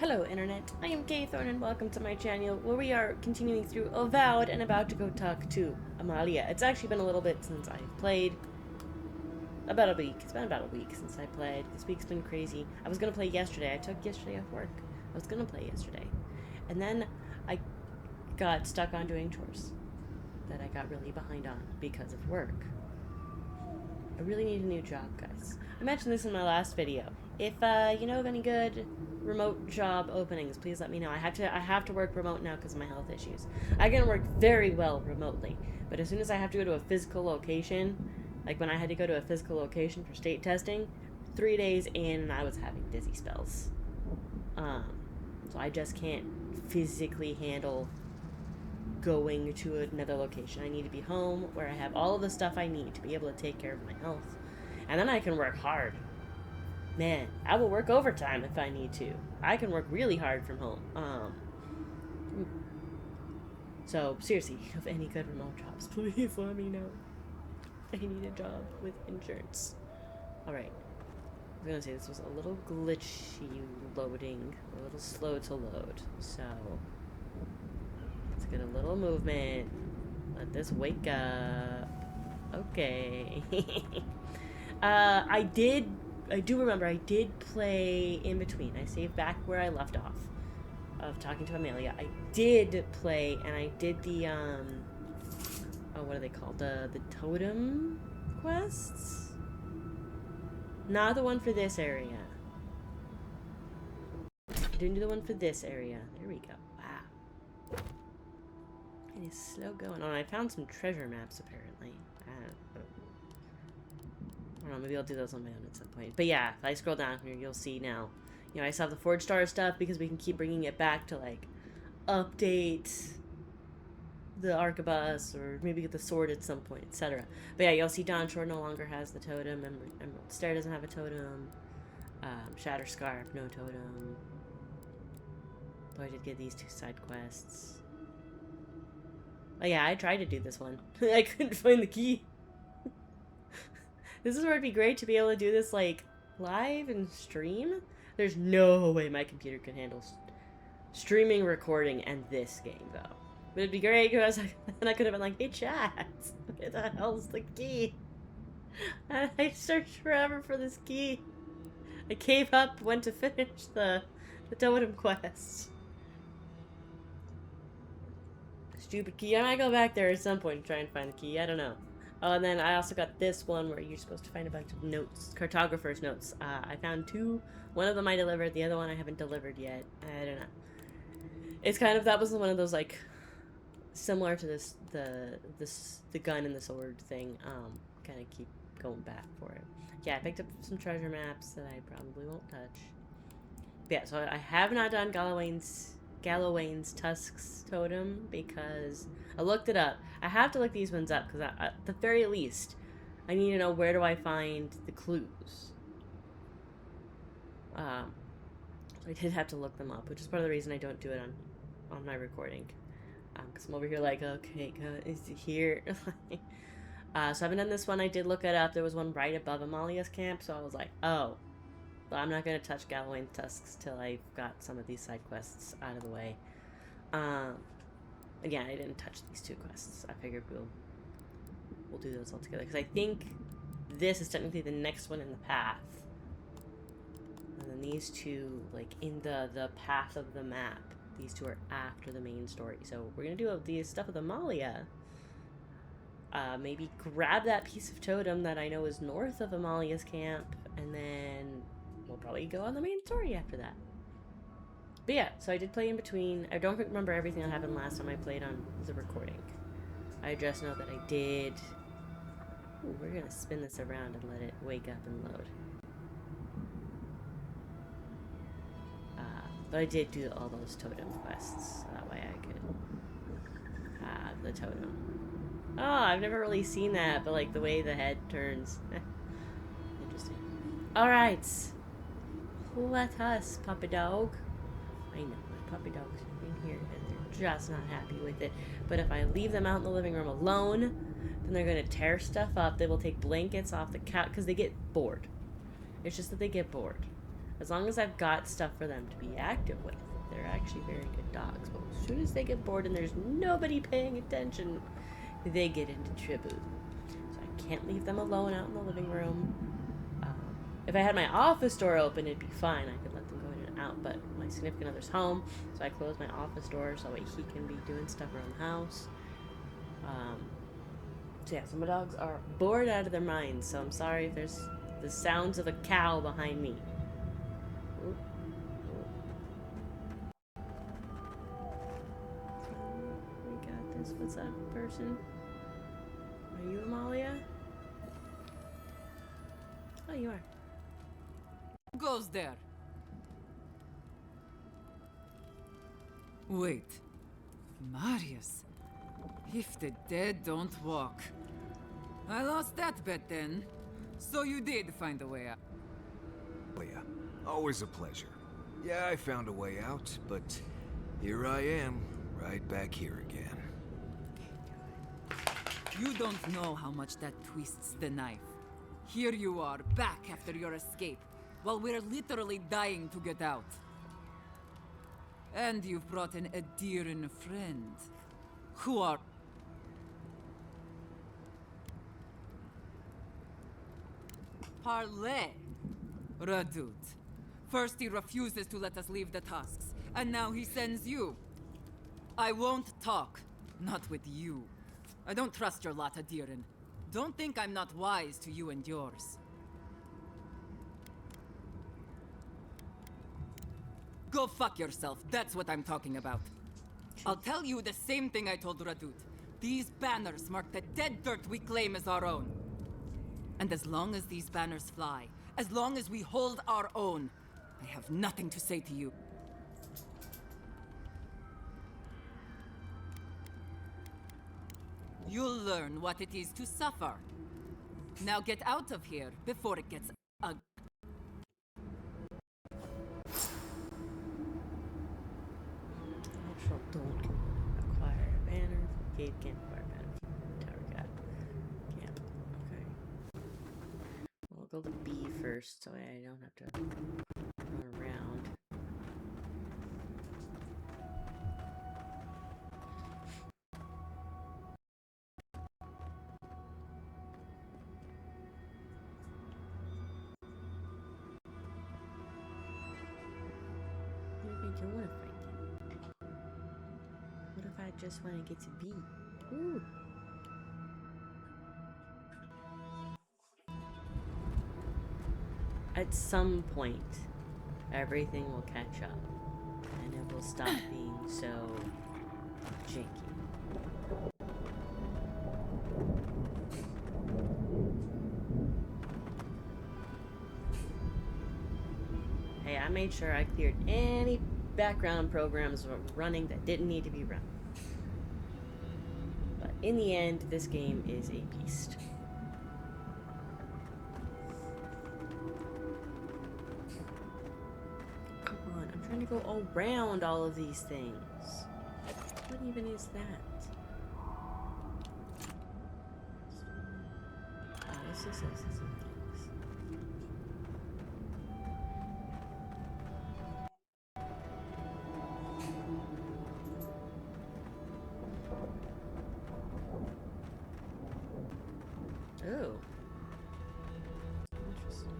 Hello Internet, I am Kay Thorne and welcome to my channel where we are continuing through Avowed and about to go talk to Amalia. It's actually been a little bit since I've played. About a week. It's been about a week since I played. This week's been crazy. I was gonna play yesterday. I took yesterday off work. I was gonna play yesterday. And then I got stuck on doing chores that I got really behind on because of work. I really need a new job, guys. I mentioned this in my last video. If you know of any good remote job openings, please let me know. I have to work remote now because of my health issues. I can work very well remotely, but as soon as I have to go to a physical location, like when I had to go to a physical location for state testing, 3 days in and I was having dizzy spells. So I just can't physically handle going to another location. I need to be home where I have all of the stuff I need to be able to take care of my health. And then I can work hard. Man, I will work overtime if I need to. I can work really hard from home. So, seriously, if you have any good remote jobs, please let me know. I need a job with insurance. Alright. I was gonna say this was a little glitchy loading. A little slow to load. So, let's get a little movement. Let this wake up. Okay. I do remember I did play in between. I saved back where I left off of talking to Amelia. I did play, and I did the, oh, what are they called? The totem quests? Not the one for this area. I didn't do the one for this area. There we go. Wow. It is slow going on. I found some treasure maps, apparently. I don't know, maybe I'll do those on my own at some point. But yeah, if I scroll down here, you'll see now. You know, I still have the Forge Star stuff because we can keep bringing it back to, like, update the Arquebus or maybe get the sword at some point, etc. But yeah, you'll see Dawnshore no longer has the totem. Emerald Stair doesn't have a totem. Shatter Scarf, no totem. Though I did get these 2 side quests. Oh yeah, I tried to do this one. I couldn't find the key. This is where it'd be great to be able to do this, like, live and stream. There's no way my computer could handle streaming, recording, and this game, though. But it'd be great because then I could have been like, hey, chat, where the hell's the key? And I searched forever for this key. I gave up, went to finish the totem quest. Stupid key. I might go back there at some point and try and find the key. I don't know. Oh, and then I also got this one where you're supposed to find a bunch of notes, cartographer's notes. I found 2. One of them I delivered, the other one I haven't delivered yet. I don't know. It's kind of, that was one of those, like, similar to the gun and the sword thing. Kind of keep going back for it. Yeah, I picked up some treasure maps that I probably won't touch. But yeah, so I have not done Gallowayne's Tusks totem because I looked it up. I have to look these ones up because at the very least I need to know where do I find the clues. So I did have to look them up, which is part of the reason I don't do it on my recording. Because I'm over here like, okay, is it here? So I haven't done this one. I did look it up. There was one right above Amalia's camp, so I was like, oh. Well, I'm not going to touch Gallowayne's Tusks till I've got some of these side quests out of the way. Again, I didn't touch these 2 quests. I figured we'll do those all together. Because I think this is technically the next one in the path. And then these 2, like, in the path of the map. These 2 are after the main story. So we're going to do the stuff with Amalia. Maybe grab that piece of totem that I know is north of Amalia's camp. And then we'll probably go on the main story after that. But yeah, so I did play in between. I don't remember everything that happened last time I played on the recording. I just know that I did. Ooh, we're gonna spin this around and let it wake up and load. But I did do all those totem quests, so that way I could have the totem. Oh, I've never really seen that, but like the way the head turns. Interesting. Alright. Let us, puppy dog. I know, my puppy dogs are in here and they're just not happy with it. But if I leave them out in the living room alone, then they're going to tear stuff up. They will take blankets off the couch because they get bored. It's just that they get bored. As long as I've got stuff for them to be active with, they're actually very good dogs. But as soon as they get bored and there's nobody paying attention, they get into trouble. So I can't leave them alone out in the living room. If I had my office door open, it'd be fine. I could let them go in and out, but my significant other's home, so I close my office door so that way he can be doing stuff around the house. So yeah, so my dogs are bored out of their minds, so I'm sorry if there's the sounds of a cow behind me. Oop. We got this. What's that person? Are you Amalia? Oh, you are. Goes there. Wait. Marius. If the dead don't walk. I lost that bet then. So you did find a way out. Leah, always a pleasure. Yeah, I found a way out, but here I am, right back here again. You don't know how much that twists the knife. Here you are, back after your escape, while we're literally dying to get out. And you've brought in a dear and a friend, who are... Parley! Radut. First he refuses to let us leave the tusks, and now he sends you. I won't talk. Not with you. I don't trust your lot, Adirin. Don't think I'm not wise to you and yours. Go fuck yourself, that's what I'm talking about. I'll tell you the same thing I told Radut. These banners mark the dead dirt we claim as our own. And as long as these banners fly, as long as we hold our own, I have nothing to say to you. You'll learn what it is to suffer. Now get out of here before it gets ugly. Optional don't acquire a banner. Cave can't acquire a banner. Tower cat. Camp. Okay. We'll go to B first so I don't have to run around. What if I don't want to fight you? What if I just want to get to B? Ooh. At some point, everything will catch up, and it will stop being so janky. Hey, I made sure I cleared any background programs that were running that didn't need to be run. But in the end, this game is a beast. Come on, I'm trying to go around all of these things. What even is that? Oh, this is some things. Oh. Interesting.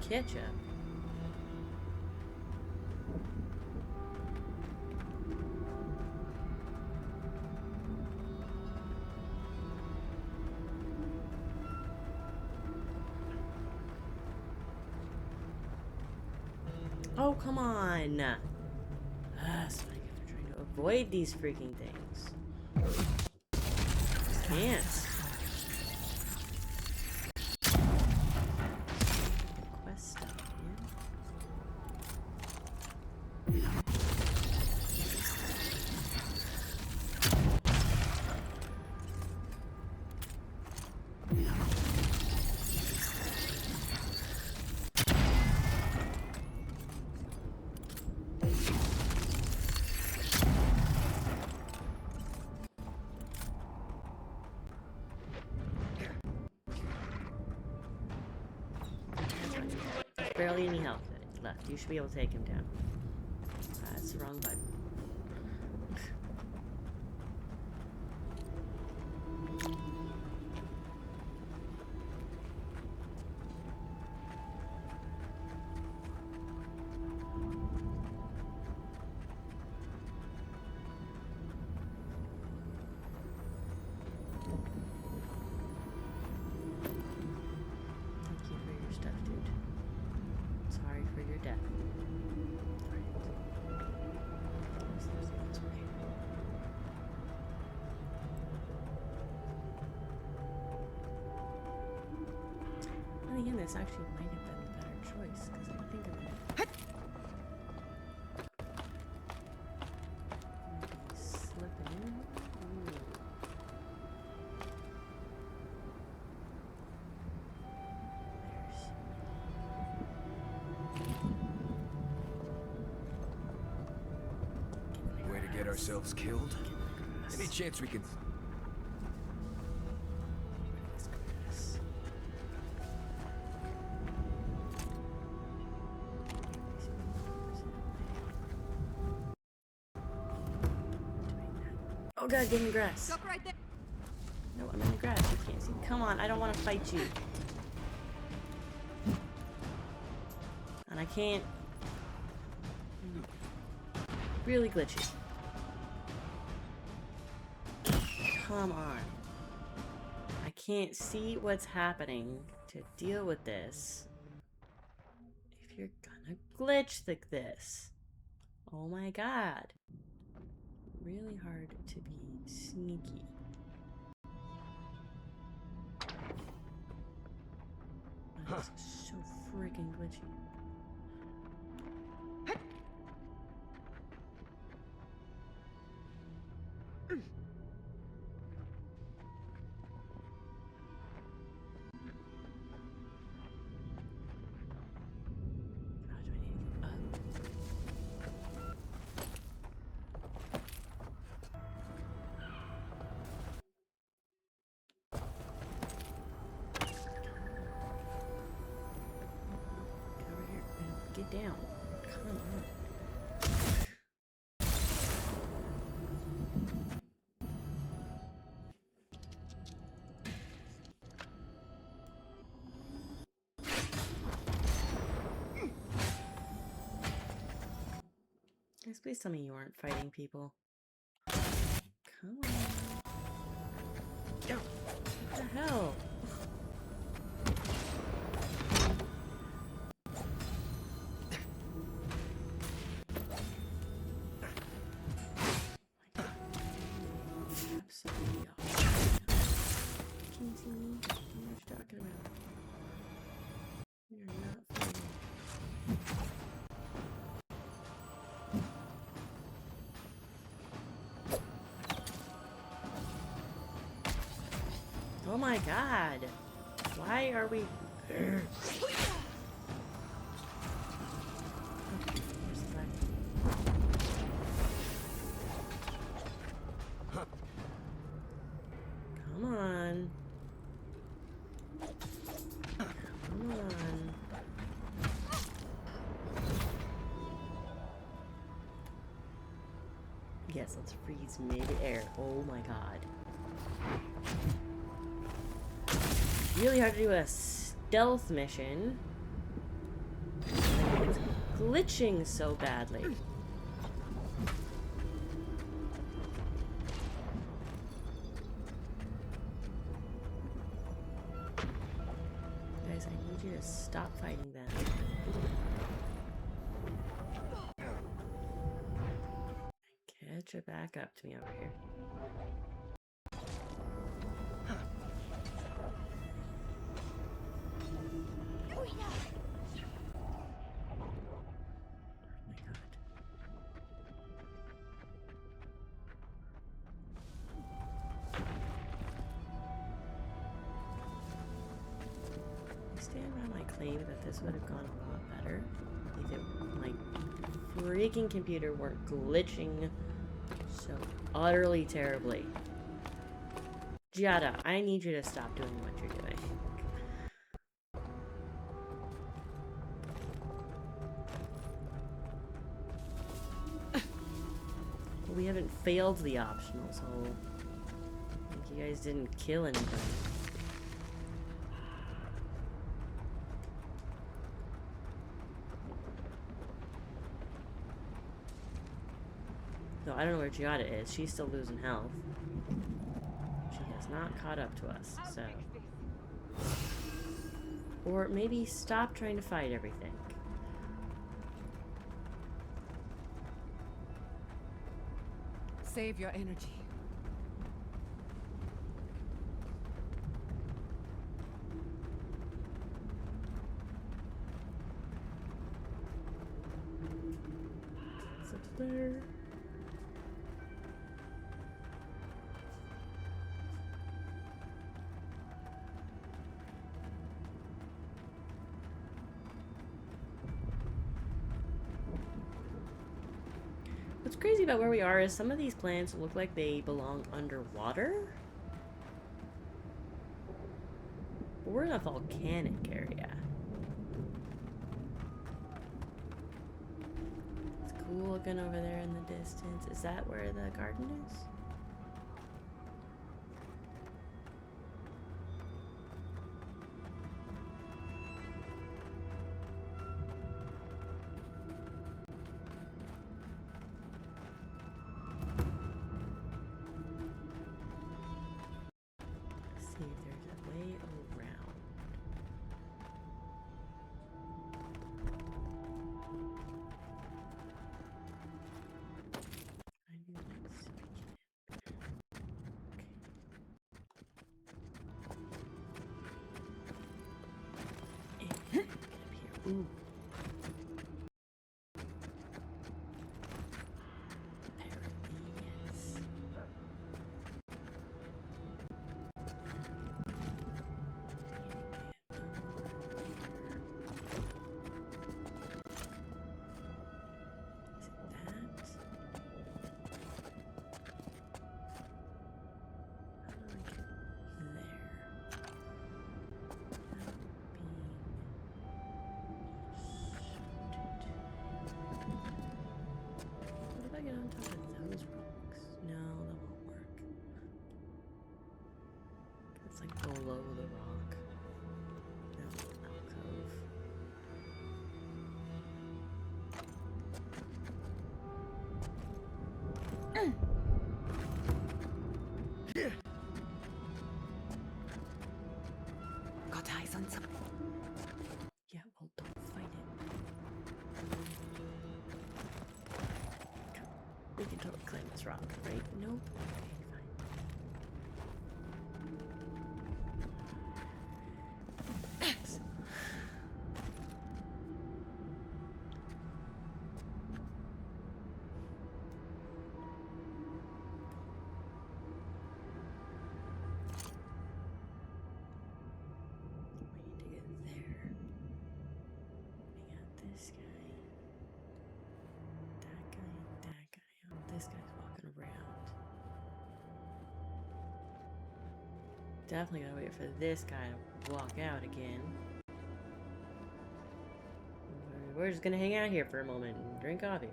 Ketchup. Oh, come on. So I keep trying to avoid these freaking things. Can't. Quest stuff, yeah. barely any health left. You should be able to take him down. That's the wrong button. Again, this actually might have been the better choice because I think I'm gonna maybe slip it in. Ooh. Way to get ourselves killed? Any chance we can... Oh god, get in the grass. Stop right there. No, I'm in the grass. You can't see. Come on, I don't want to fight you. And I can't. Really glitchy. Come on. I can't see what's happening to deal with this. If you're gonna glitch like this. Oh my god. Really hard to be sneaky. But it's so freaking glitchy. Get down. Come on. Guys, please tell me you aren't fighting people. Come on. What the hell? Absolutely awesome. Can you see me? What are you talking about? You're not fighting. Oh my god! Why are we... Come on. Come on. Yes, let's freeze mid-air. Oh my god. Really hard to do a stealth mission. It's glitching so badly. Guys, I need you to stop fighting them. Catch it back up to me over here. Stand by my claim that this would have gone a lot better if it, like, freaking computer weren't glitching so utterly terribly. Giada, I need you to stop doing what you're doing. we haven't failed the optional, so I think you guys didn't kill anybody. So I don't know where Giada is. She's still losing health. She has not caught up to us, so. Or maybe stop trying to fight everything. Save your energy. It's up there. What's crazy about where we are is some of these plants look like they belong underwater. But we're in a volcanic area. It's cool looking over there in the distance. Is that where the garden is? See if there's a way around. I do like to see if we can. Okay. And get up here. Ooh. Apparently, yes. What if I get on top of those rocks? No, that won't work. It's like below the rock. No, alcove. Got eyes on some. Yeah, well, don't fight it. We can totally climb this rock, right? Nope. Okay, fine. Excellent. We need to get there. We got this guy. That guy and that guy. Oh, this guy's walking around. Definitely gotta wait for this guy to walk out again. We're just gonna hang out here for a moment and drink coffee.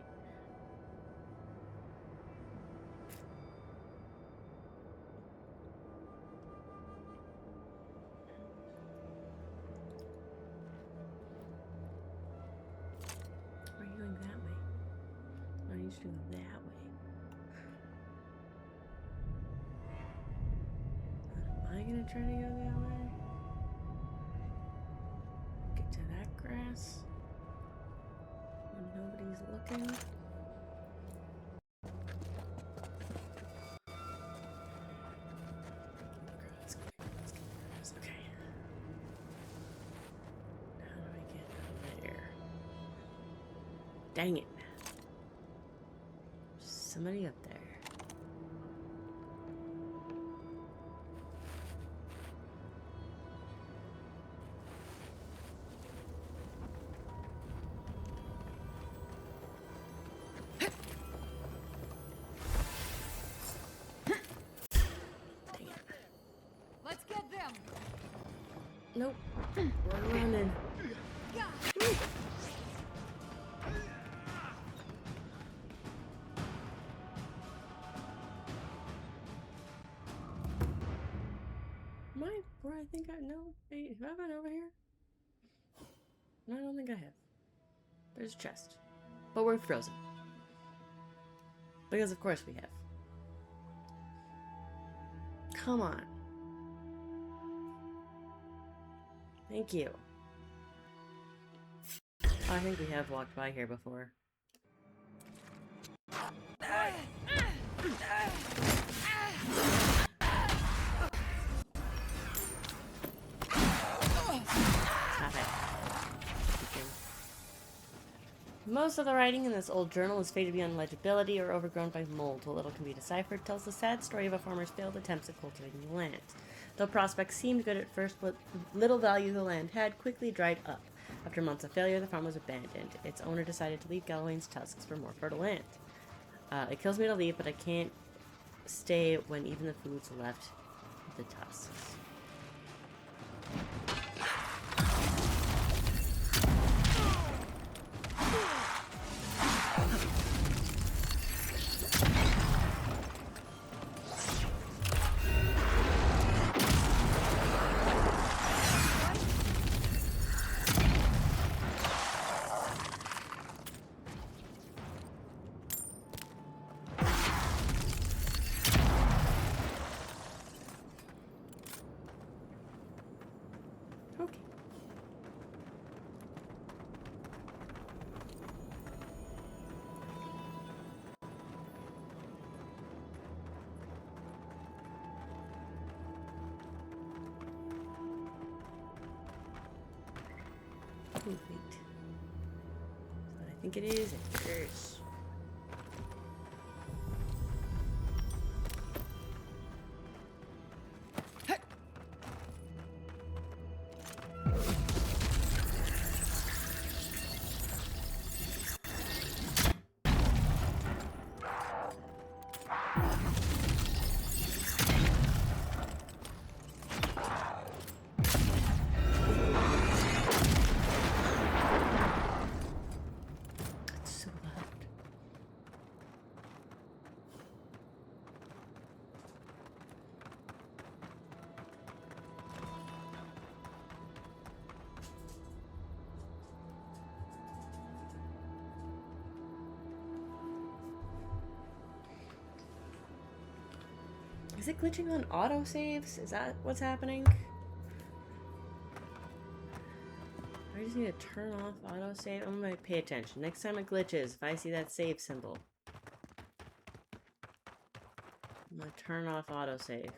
Why are you going that way? I need to go that way. Am I gonna try to go that way? Get to that grass when nobody's looking. Grass. Okay. How do I get over there? Dang it. There's somebody up there. Let's get them. Nope. We're running. before? I think I know. Wait, have I been over here? No, I don't think I have. There's a chest. But we're frozen. Because of course we have. Come on. Thank you. I think we have walked by here before. Stop it. Most of the writing in this old journal is faded beyond legibility or overgrown by mold. What little can be deciphered tells the sad story of a farmer's failed attempts at cultivating the land. Though prospects seemed good at first, what little value the land had quickly dried up. After months of failure, the farm was abandoned. Its owner decided to leave Galloway's tusks for more fertile land. It kills me to leave, but I can't stay when even the food's left of the tusks. Okay. Ooh, wait. But I think it is. It is. It's so loud. Is it glitching on autosaves? Is that what's happening? I just need to turn off autosave. I'm gonna pay attention. Next time it glitches, if I see that save symbol, I'm gonna turn off autosave.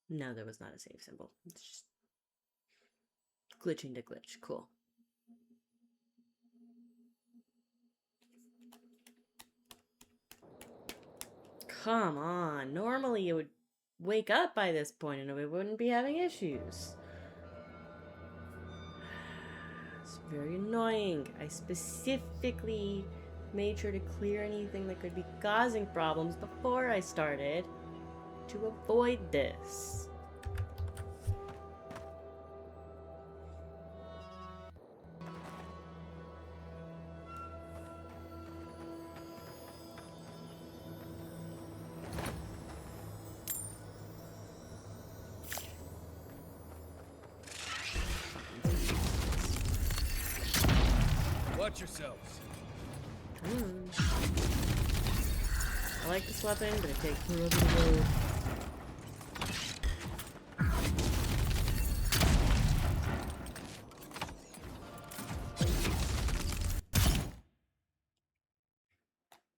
No, there was not a save symbol. It's just glitching to glitch. Cool. Come on. Normally it would wake up by this point and we wouldn't be having issues. It's very annoying. I specifically made sure to clear anything that could be causing problems before I started to avoid this. Watch yourselves. I like this weapon, but it takes forever to load.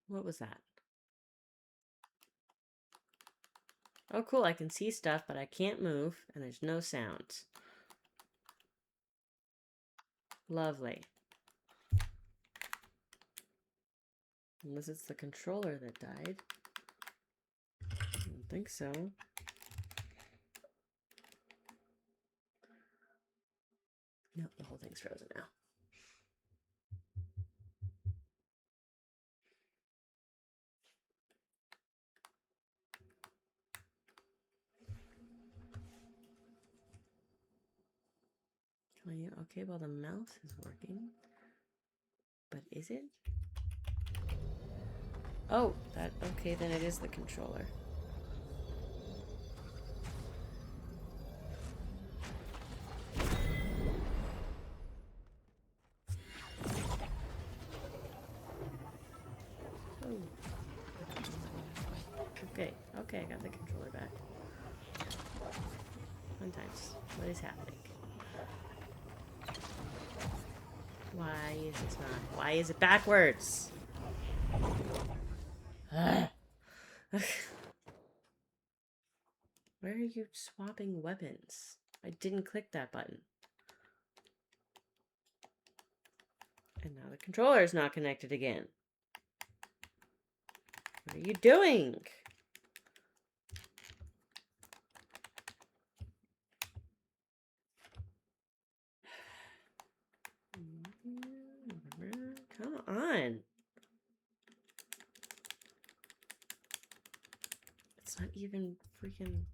What was that? Oh, cool. I can see stuff, but I can't move, and there's no sound. Lovely. Unless it's the controller that died. I don't think so. Nope, the whole thing's frozen now. Are you okay while the mouse is working? But is it? Oh, that... Okay, then it is the controller. Oh. Okay, okay, I got the controller back. Fun times. What is happening? Why is this not? Why is it backwards? Where are you swapping weapons? I didn't click that button. And now the controller is not connected again. What are you doing? Come on. It's not even freaking...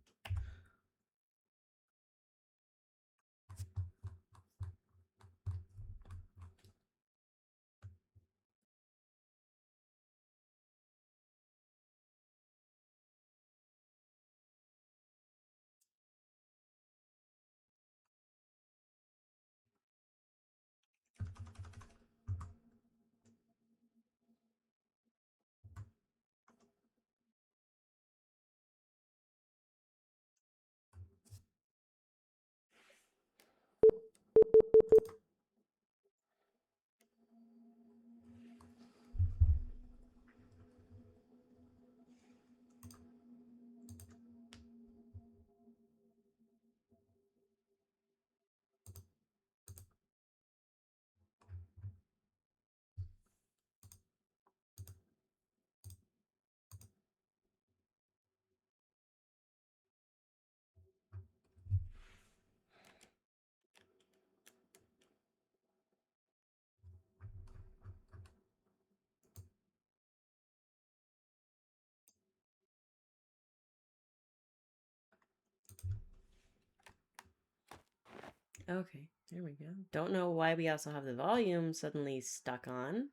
Okay, there we go. Don't know why we also have the volume suddenly stuck on.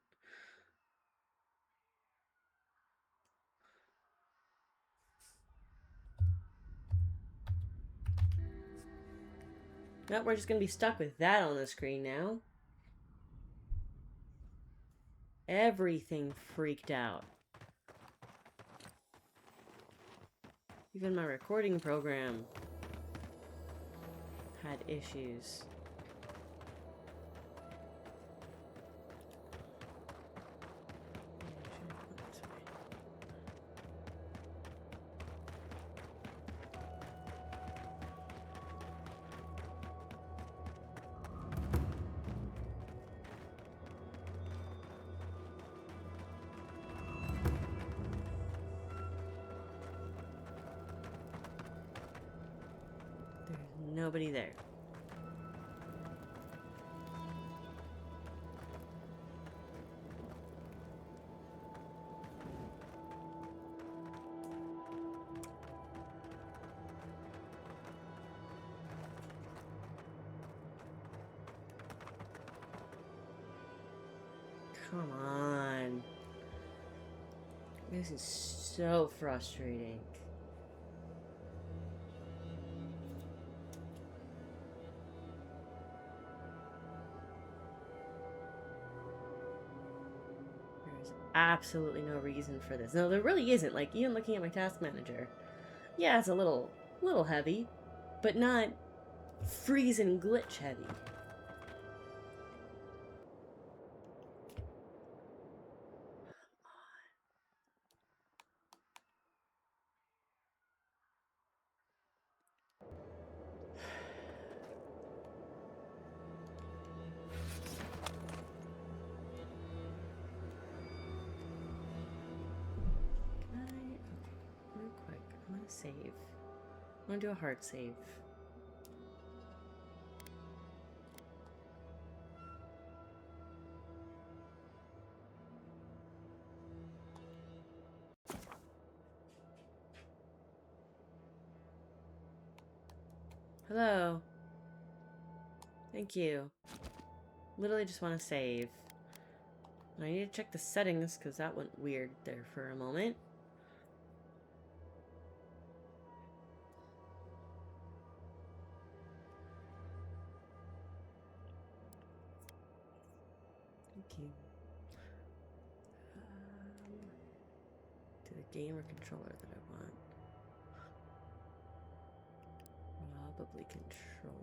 Nope, we're just gonna be stuck with that on the screen now. Everything freaked out. Even my recording program had issues. There's nobody there. Come on. This is so frustrating. There's absolutely no reason for this. No, there really isn't. Like, even looking at my task manager. Yeah, it's a little heavy, but not freeze and glitch heavy. Okay, real quick. I'm gonna save. I'm gonna do a hard save. Hello. Thank you. Literally just want to save. I need to check the settings because that went weird there for a moment. Thank you. To the game or controller that I want. Probably controller.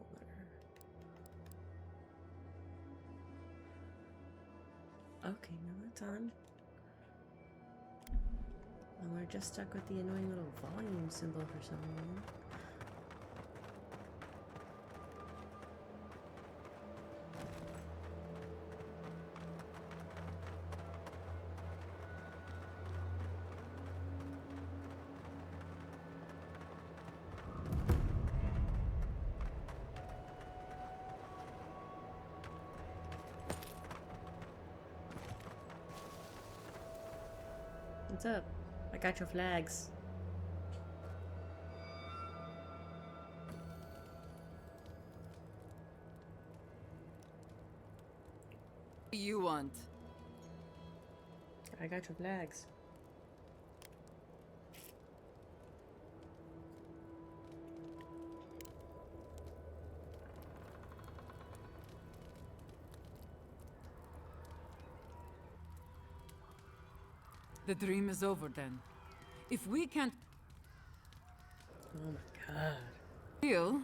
Okay, now that's on. And we're just stuck with the annoying little volume symbol for some reason. What's up? I got your flags. What do you want? I got your flags. The dream is over then. If we can't Oh my god. deal,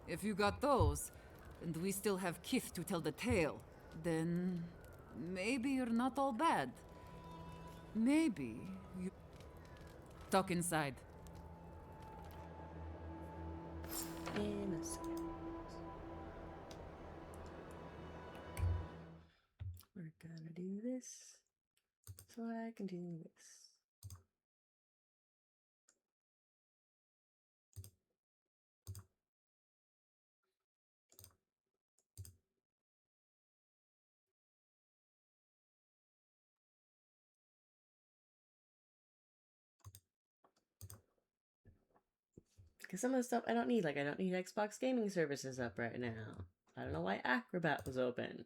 if you got those, and we still have Kith to tell the tale, then maybe you're not all bad. Maybe you stuck inside. In a second. We're gonna do this so I can do this. Because some of the stuff I don't need, like I don't need Xbox gaming services up right now. I don't know why Acrobat was open.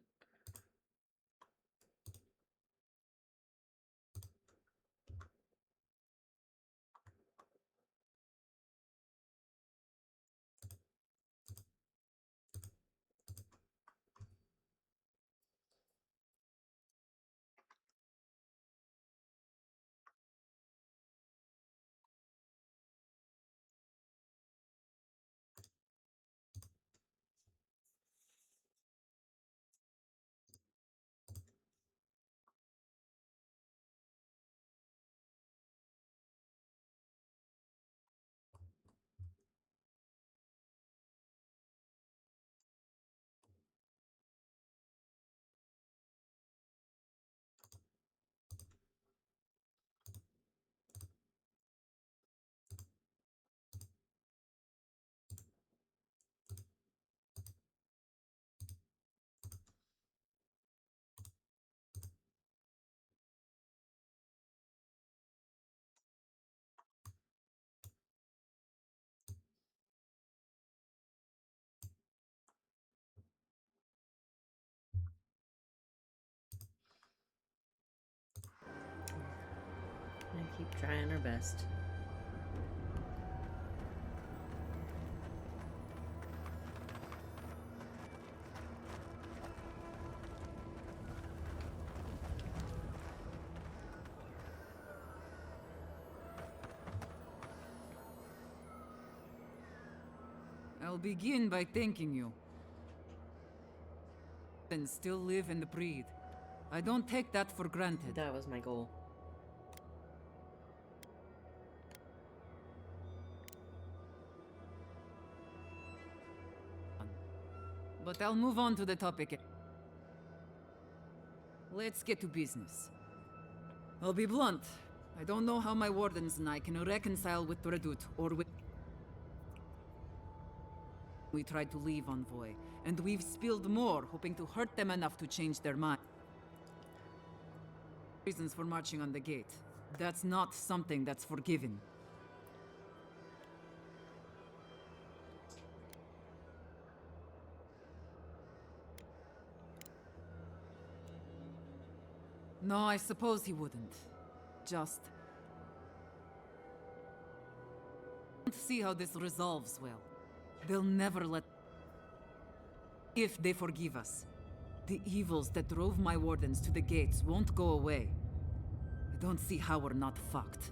I keep trying our best. I'll begin by thanking you. And still live and breathe. I don't take that for granted. That was my goal. But I'll move on to the topic. Let's get to business. I'll be blunt. I don't know how my wardens and I can reconcile with Redout or with... We tried to leave Envoy, and we've spilled more, hoping to hurt them enough to change their mind. Reasons for marching on the gate. That's not something that's forgiven. No, I suppose he wouldn't. Just... see how this resolves well. They'll never let... If they forgive us, the evils that drove my wardens to the gates won't go away. I don't see how we're not fucked.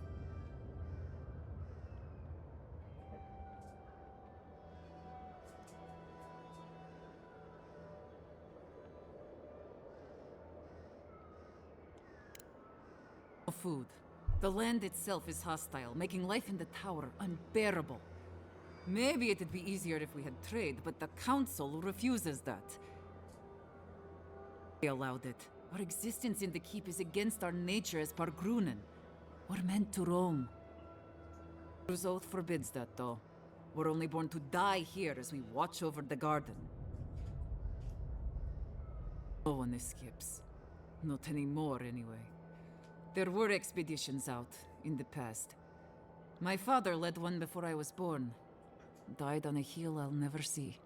No food. The land itself is hostile, making life in the tower unbearable. Maybe it'd be easier if we had trade, but the council refuses that. They allowed it. Our existence in the keep is against our nature as Pargrunen. We're meant to roam. His oath forbids that, though. We're only born to die here as we watch over the garden. No one escapes. Not anymore, anyway. There were expeditions out, in the past. My father led one before I was born. Died on a hill I'll never see.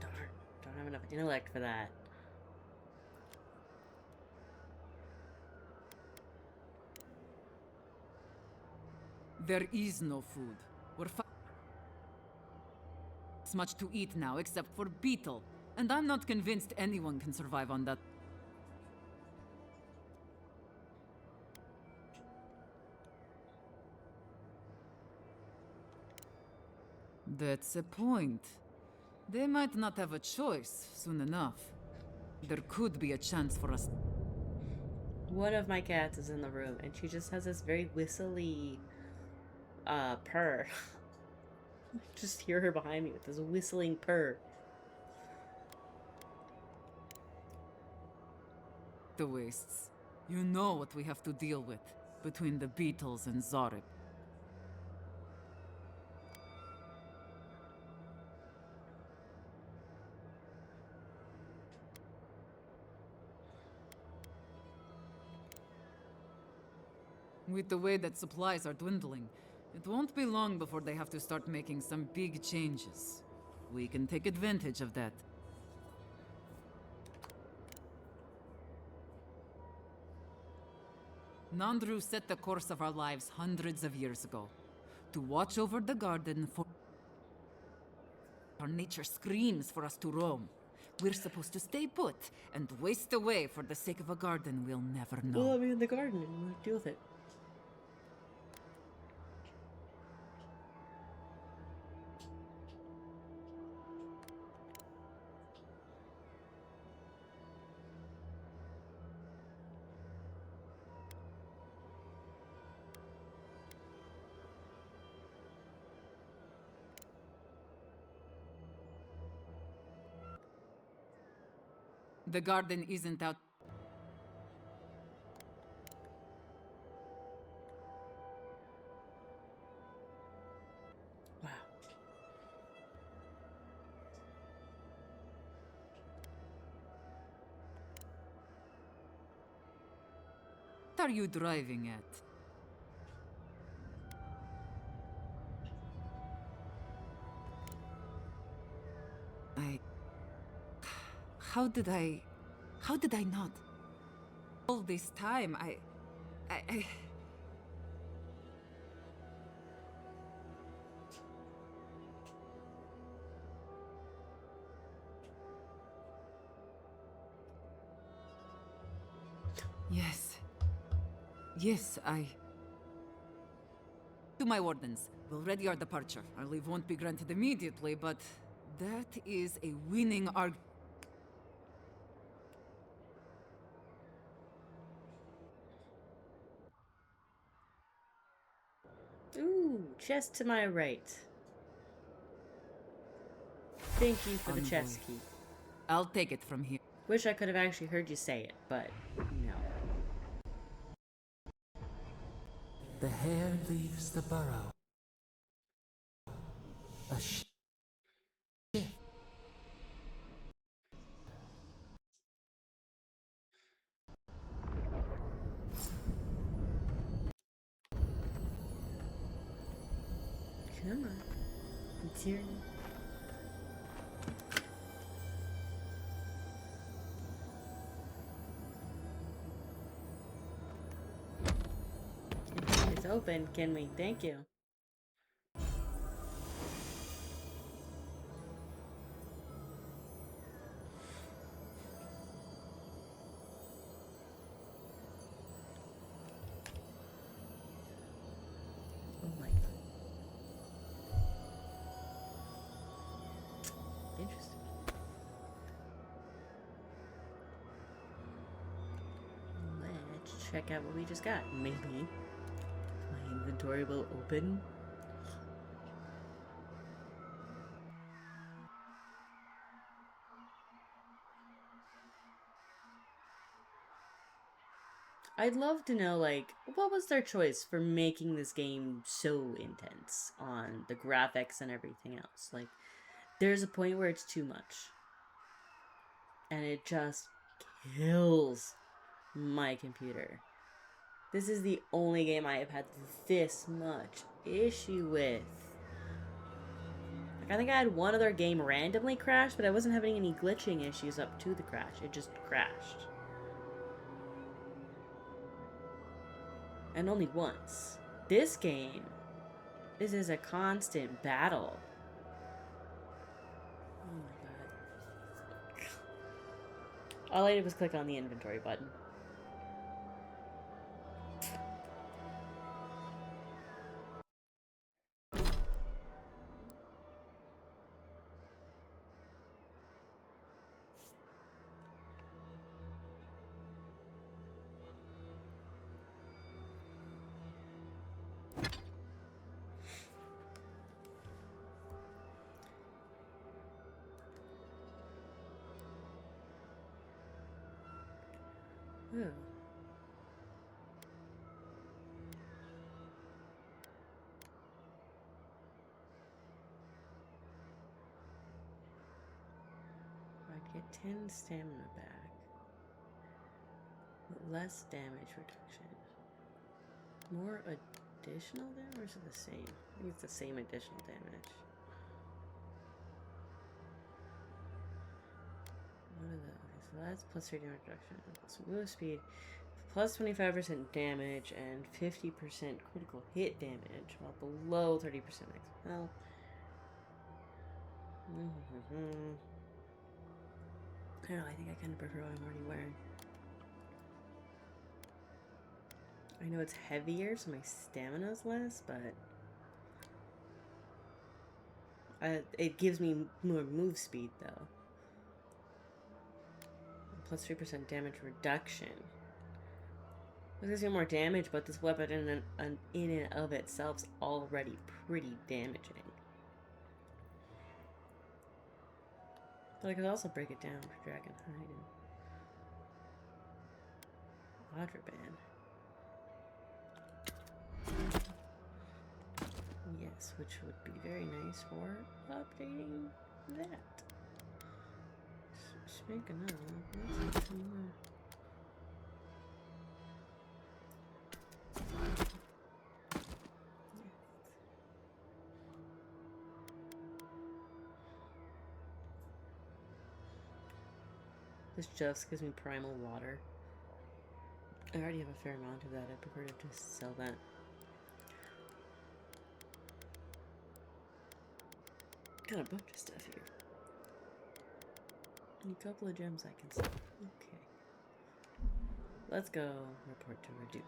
Darn, don't have enough intellect for that. There is no food. We're It's much to eat now, except for beetle. And I'm not convinced anyone can survive on that. That's a point. They might not have a choice soon enough. There could be a chance for us. One of my cats is in the room, and she just has this very whistly purr. Just hear her behind me with this whistling purr. The wastes. You know what we have to deal with between the beetles and Zareb. With the way that supplies are dwindling, it won't be long before they have to start making some big changes. We can take advantage of that. Nandru set the course of our lives hundreds of years ago. To watch over the garden for... Our nature screams for us to roam. We're supposed to stay put and waste away for the sake of a garden we'll never know. Well, I mean, the garden, and we'll deal with it. The garden isn't out. Wow. What are you driving at? How did I not? All this time, I... Yes, To my wardens, we'll ready our departure. Our leave won't be granted immediately, but that is a winning argument. Ooh, chest to my right. Thank you for the chest key. I'll take it from here. Wish I could have actually heard you say it, but no. The hare leaves the burrow. A ship. Come on. It's here. open. Can we? Thank you. Oh my god. Interesting. Let's check out what we just got. Maybe my inventory will open. I'd love to know, like, what was their choice for making this game so intense on the graphics and everything else? Like, there's a point where it's too much. And it just kills my computer. This is the only game I have had this much issue with. Like, I think I had one other game randomly crash, but I wasn't having any glitching issues up to the crash. It just crashed. And only once. This game, this is a constant battle. Oh my god. All I did was click on the inventory button. Ooh. I'd get 10 stamina back. With less damage reduction. More additional damage, or is it the same? I think it's the same additional damage. What are the... Okay, so that's plus 3 damage reduction, plus move speed, plus 25% damage, and 50% critical hit damage, while below 30% max health. I don't know, I think I kind of prefer what I'm already wearing. I know it's heavier, so my stamina's less, but... it gives me more move speed, though. Plus 3% damage reduction. It gives me more damage, but this weapon in and of itself is already pretty damaging. But I could also break it down for Dragon Hide and Contraband. Yes, which would be very nice for updating that. Speaking of, let's see more. This just gives me primal water. I already have a fair amount of that. I prefer to just sell that. Got a bunch of stuff here. And a couple of gems I can sell. Okay. Let's go report to Reduce.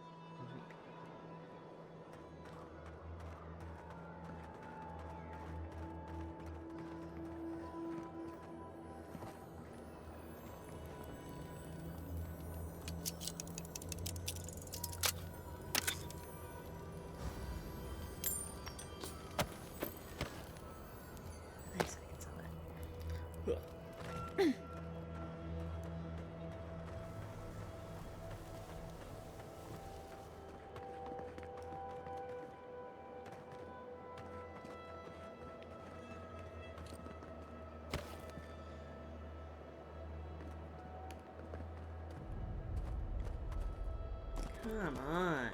Come on.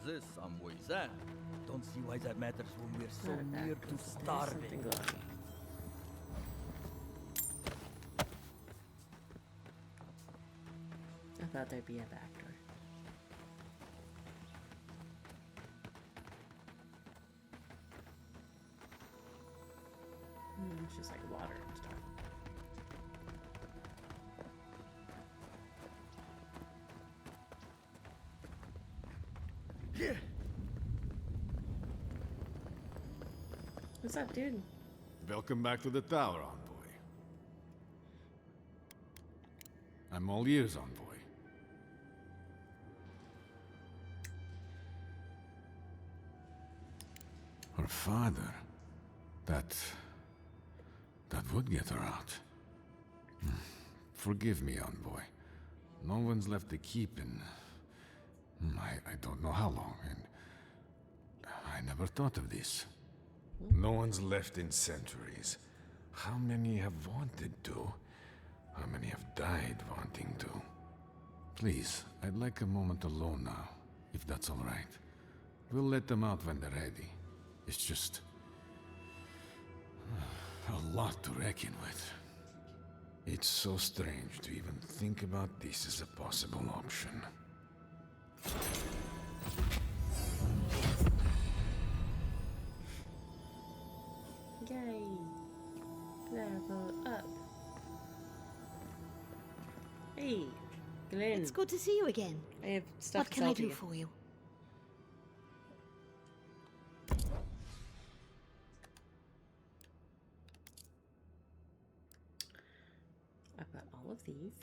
this some ways, eh? Don't see why that matters when we're so Not near that. to There's starving. something glowing. I thought there'd be a back door. It's just like water and stuff. Yeah. What's up, dude? Welcome back to the tower, envoy. I'm all ears, envoy. Her father. That would get her out. Forgive me, envoy. No one's left the keep in... I don't know how long, and... I never thought of this. No one's left in centuries. How many have wanted to? How many have died wanting to? Please, I'd like a moment alone now, if that's all right. We'll let them out when they're ready. It's just... a lot to reckon with. It's so strange to even think about this as a possible option. Yay! Level up. Hey, Glenn. It's good to see you again. I have stuff What to can sell I to do you. for you? I've got all of these.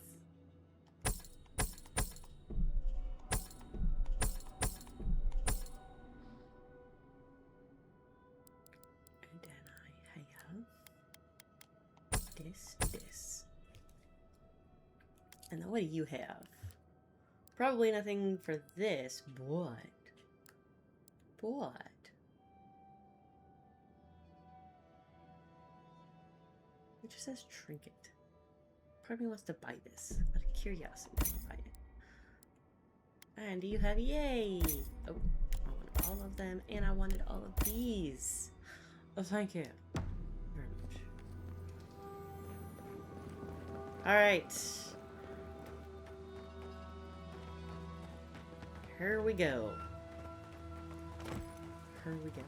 And then I have this. And then what do you have? Probably nothing for this, but... It just says trinket. Part of me wants to buy this. Out of curiosity, I'll buy it. And do you have... Yay! Oh, I want all of them, and I wanted all of these. Oh, thank you very much. Alright. Here we go. Here we go.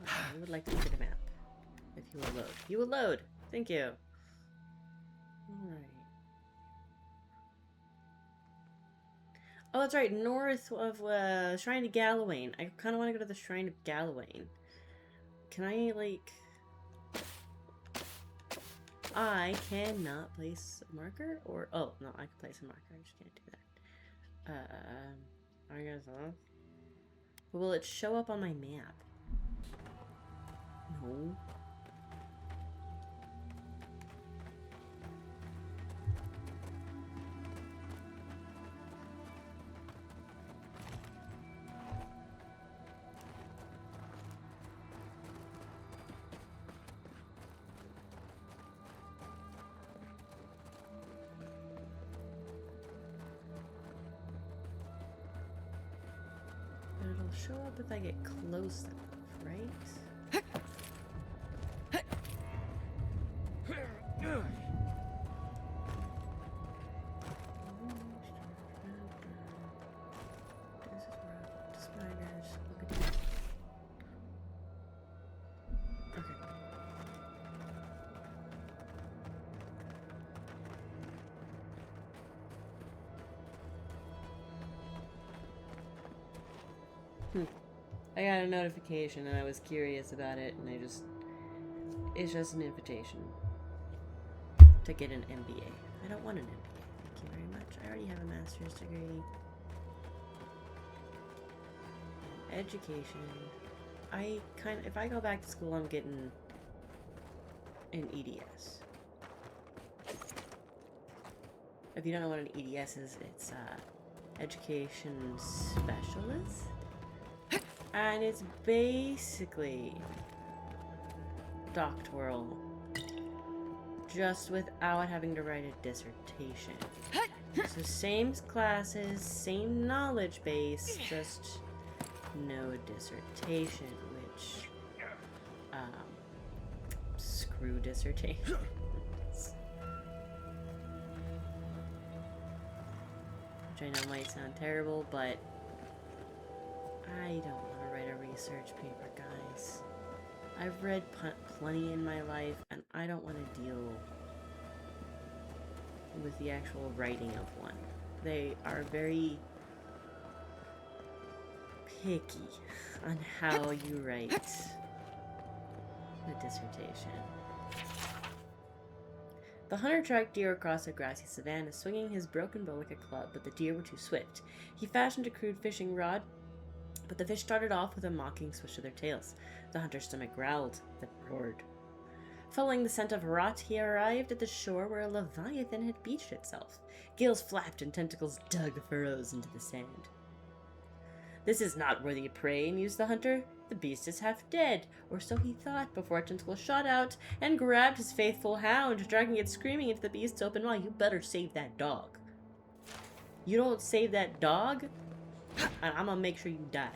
I would like to look at the map. If you will load. You will load! Thank you. Alright. Oh, that's right. North of Shrine of Gallowayne. I kind of want to go to the Shrine of Gallowayne. Can I, like... I cannot place a marker? Or... Oh, no, I can place a marker. I just can't do that. I guess so. But will it show up on my map? No. But it'll show up if I get close enough, right? This is where I want the spiders. Look at that. Okay. I got a notification and I was curious about it, and it's just an invitation to get an MBA. I don't want an MBA, thank you very much. I already have a master's degree. Education. If I go back to school, I'm getting an EDS. If you don't know what an EDS is, it's Education Specialist. And it's basically doctoral just without having to write a dissertation. So same classes, same knowledge base, just no dissertation, which, screw dissertation. Which I know might sound terrible, but I don't want to write a research paper, guys. I've read plenty in my life, and I don't want to deal with the actual writing of one. They are very picky on how you write a dissertation. The hunter tracked deer across a grassy savanna, swinging his broken bow like a club, but the deer were too swift. He fashioned a crude fishing rod, but the fish started off with a mocking swish of their tails. The hunter's stomach growled, then roared. Following the scent of rot, he arrived at the shore where a leviathan had beached itself. Gills flapped and tentacles dug furrows into the sand. This is not worthy of prey, mused the hunter. The beast is half dead, or so he thought, before a tentacle shot out and grabbed his faithful hound, dragging it screaming into the beast's open maw. You better save that dog. You don't save that dog, and I'm gonna make sure you die.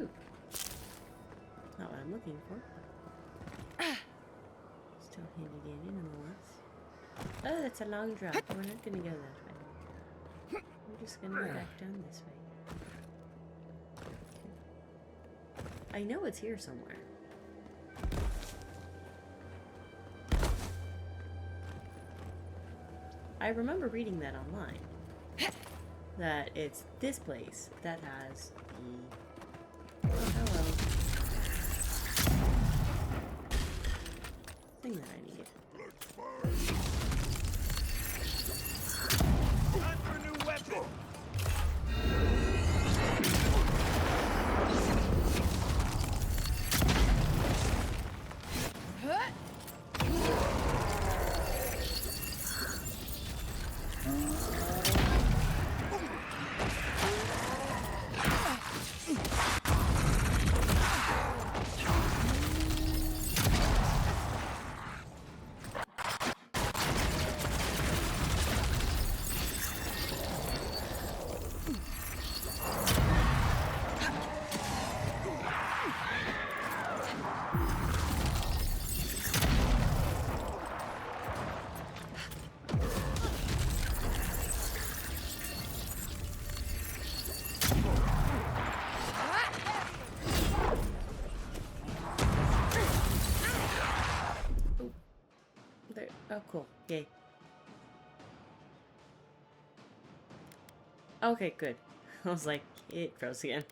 Ooh. Not what I'm looking for. Still handy dandy nonetheless. Oh, that's a long drop. We're not gonna go that way. We're just gonna go back down this way. Okay. I know it's here somewhere. I remember reading that online. That it's this place that has the... Oh, hello. Thing that I need. Time for a new weapon! Oh, cool. Yay. Okay, good. I was like, it froze again.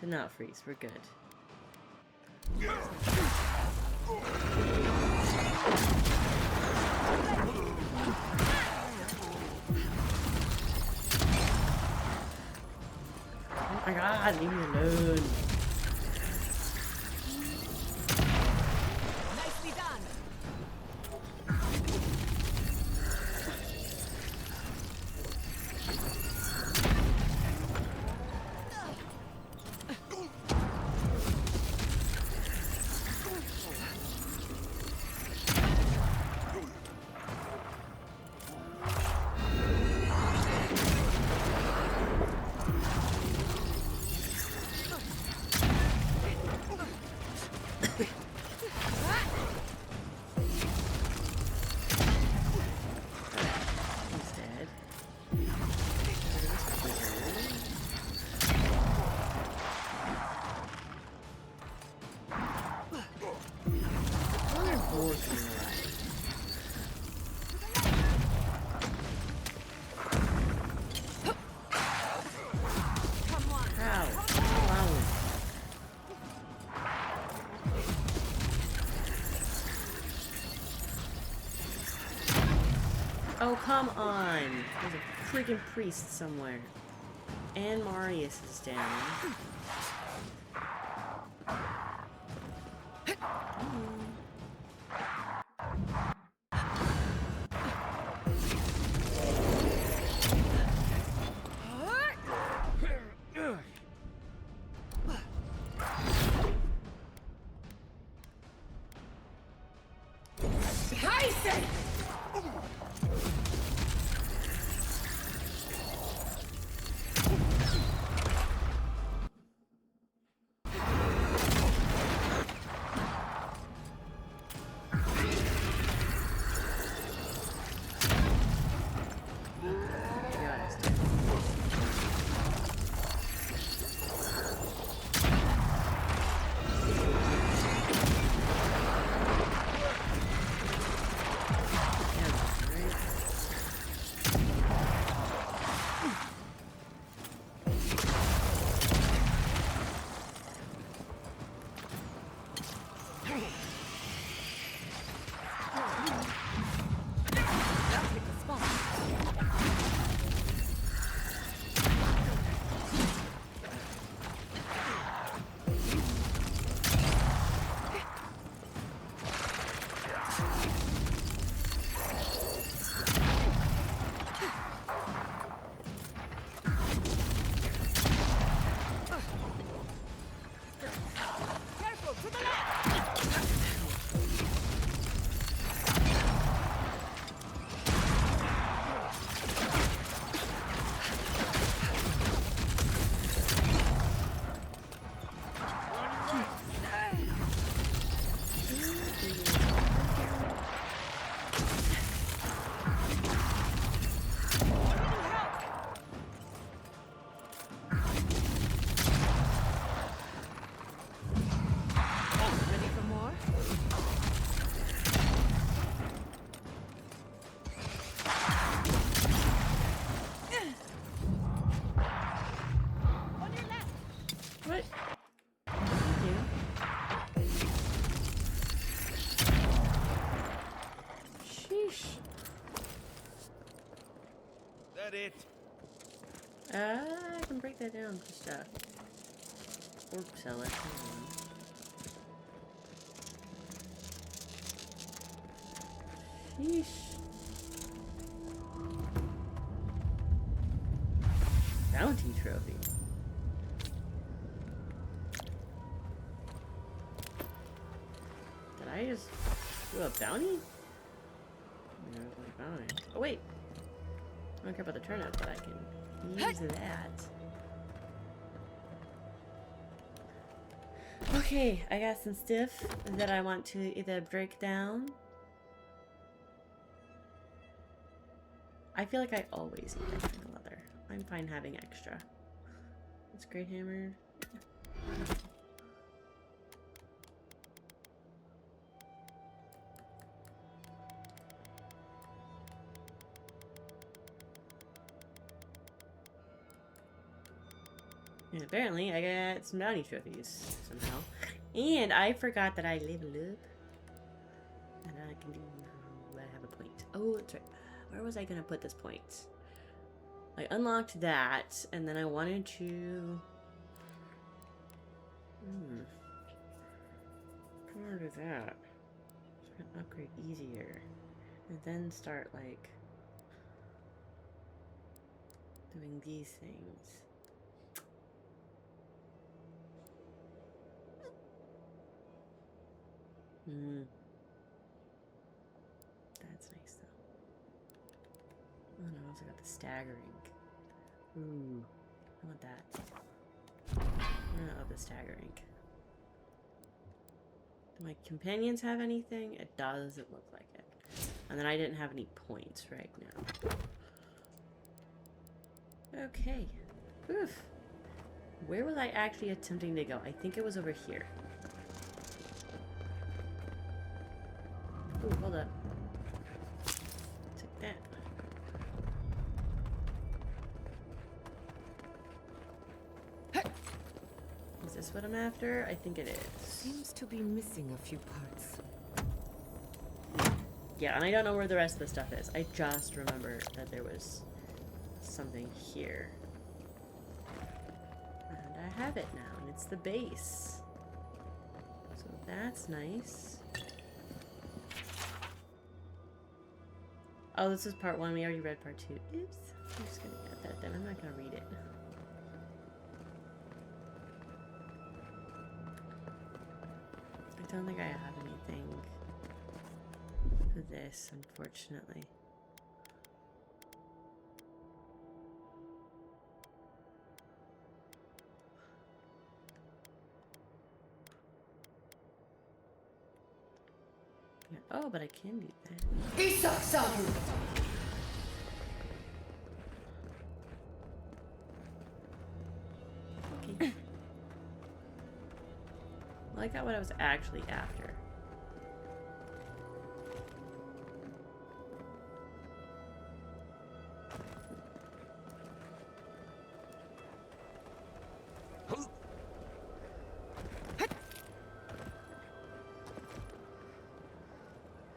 Did not freeze. We're good. Oh my god, leave me alone. Nicely done. Oh, come on! There's a freaking priest somewhere. And Marius is down. it. I can break that down. Just orb sell it. Sheesh. Bounty trophy. Did I just do a bounty? No, bounty. Oh wait. I don't care about the turnout, but I can use that. Okay, I got some stuff that I want to either break down. I feel like I always need that kind of leather. I'm fine having extra. It's great hammered. And apparently I got some bounty trophies somehow. And I forgot that I leveled up. And I can do... I have a point. Oh, that's right. Where was I going to put this point? I unlocked that, and then I wanted to... Come on to that. So I can upgrade easier. And then start, like... doing these things. That's nice though. Oh no, I also got the staggering. Ooh, I want that. I'm gonna up the staggering. Do my companions have anything? It doesn't look like it. And then I didn't have any points right now. Okay. Oof. Where was I actually attempting to go? I think it was over here. Ooh, hold up. Take that. Is this what I'm after? I think it is. Seems to be missing a few parts. Yeah, and I don't know where the rest of the stuff is. I just remember that there was something here. And I have it now, and it's the base. So that's nice. Oh, this is part 1. We already read part 2. Oops. I'm just gonna add that then. I'm not gonna read it. I don't think I have anything for this, unfortunately. Yeah. Oh, but I can do that. Okay. Well, I got what I was actually after.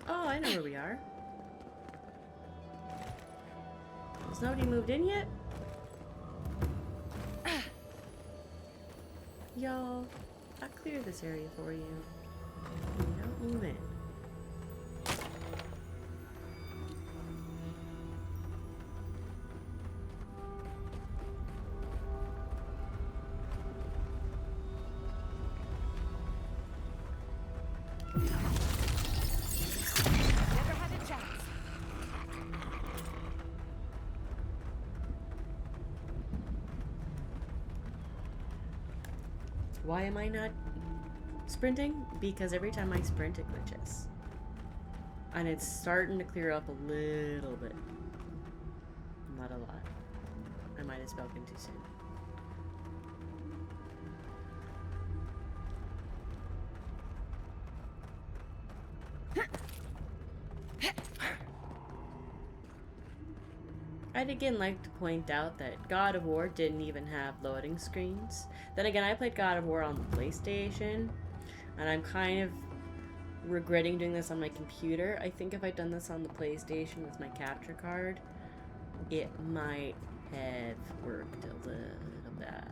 Oh, I know where we are. Has nobody moved in yet? Y'all, I'll clear this area for you. Don't move in. Never had a chance. Why am I not sprinting? Because every time I sprint, it glitches. And it's starting to clear up a little bit. Not a lot. I might have spoken too soon. I'd again like to point out that God of War didn't even have loading screens. Then again, I played God of War on the PlayStation, and I'm kind of regretting doing this on my computer. I think if I'd done this on the PlayStation with my capture card, it might have worked a little better.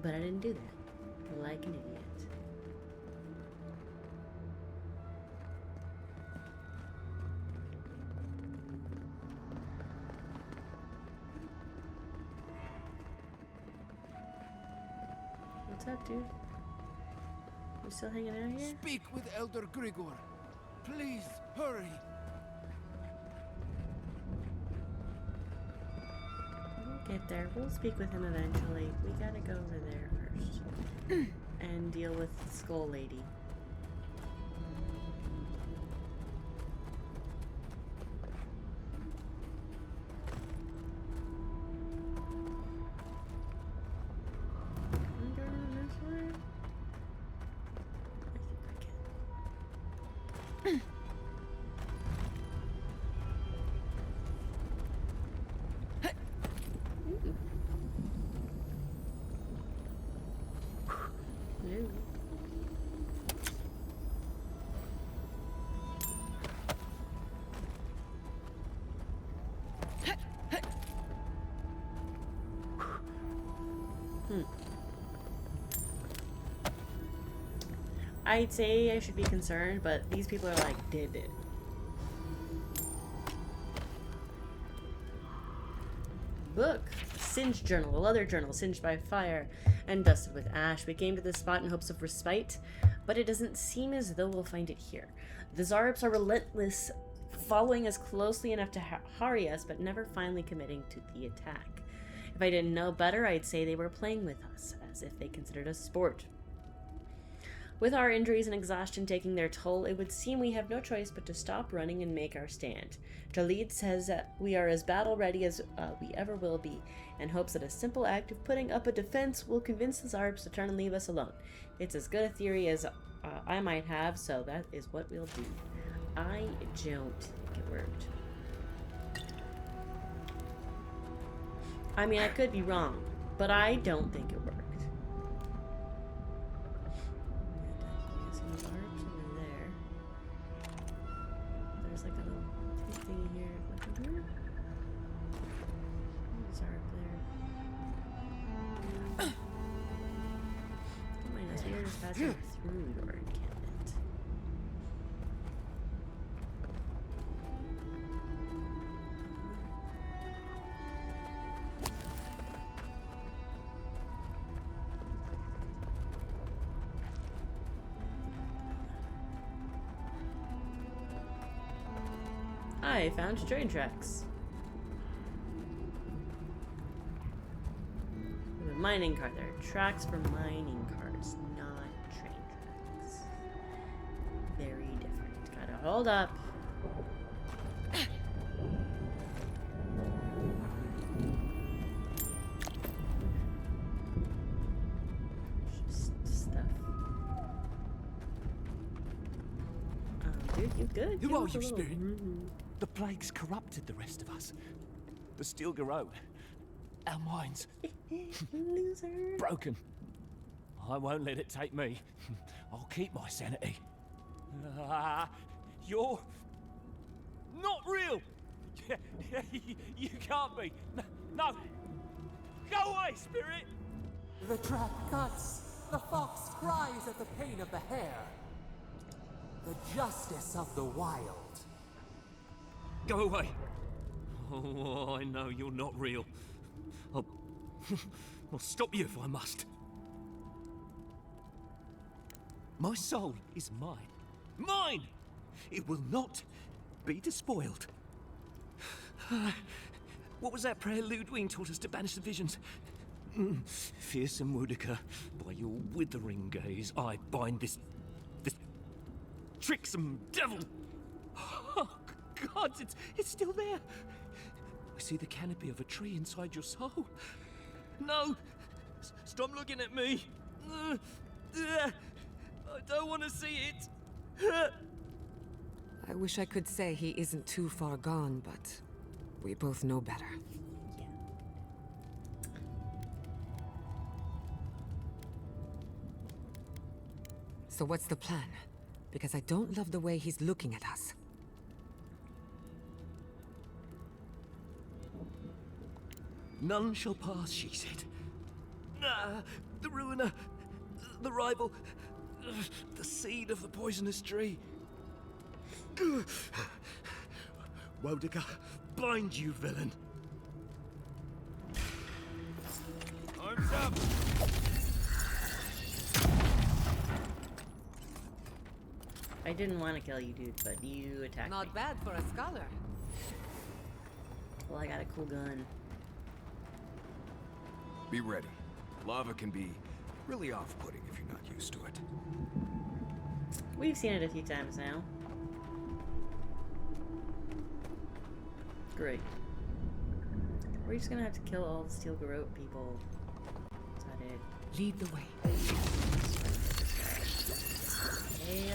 But I didn't do that. Like an idiot. What's up, dude? You still hanging out here? Speak with Elder Grigor. Please, hurry. We'll get there. We'll speak with him eventually. We gotta go over there first. And deal with the Skull Lady. Can I go this way? I think I can. Hello. I'd say I should be concerned, but these people are like, did it. Book. Singed journal, a leather journal singed by fire and dusted with ash. We came to this spot in hopes of respite, but it doesn't seem as though we'll find it here. The Zarps are relentless, following us closely enough to harry us, but never finally committing to the attack. If I didn't know better, I'd say they were playing with us, as if they considered us sport. With our injuries and exhaustion taking their toll, it would seem we have no choice but to stop running and make our stand. Talid says that we are as battle-ready as we ever will be, and hopes that a simple act of putting up a defense will convince the Zarps to turn and leave us alone. It's as good a theory as I might have, so that is what we'll do. I don't think it worked. I mean, I could be wrong, but I don't think it worked. Some Zarps over there. There's like a little thingy here. Like a here. Zarp there. Don't mind us. We are just passing through your encampment. I found train tracks. The mining car. There are tracks for mining cars, not train tracks. Very different. Gotta hold up. Just stuff. Dude, you good? Who You are look a you, little spirit? rude. The plague's corrupted the rest of us. The steel garrot. Our minds. Loser. Broken. I won't let it take me. I'll keep my sanity. You're not real. You can't be. No. Go away, spirit. The trap cuts. The fox cries at the pain of the hare. The justice of the wild. Go away. Oh, I know you're not real. I'll stop you if I must. My soul is mine. Mine! It will not be despoiled. What was that prayer Ludwig taught us to banish the visions? Fearsome Woodiker, by your withering gaze, I bind this tricksome devil. Oh, God, it's still there. I see the canopy of a tree inside your soul. No! Stop looking at me! I don't want to see it! I wish I could say he isn't too far gone, but we both know better. So what's the plan? Because I don't love the way he's looking at us. None shall pass, she said. Ah, the ruiner, the rival, the seed of the poisonous tree. Wodika, bind you, villain. Arms up! I didn't want to kill you, dude, but you attacked me. Not bad for a scholar. Well, I got a cool gun. Be ready. Lava can be really off-putting if you're not used to it. We've seen it a few times now. Great. We're just gonna have to kill all the steel garrote people. Is that it? Lead the way. Hail.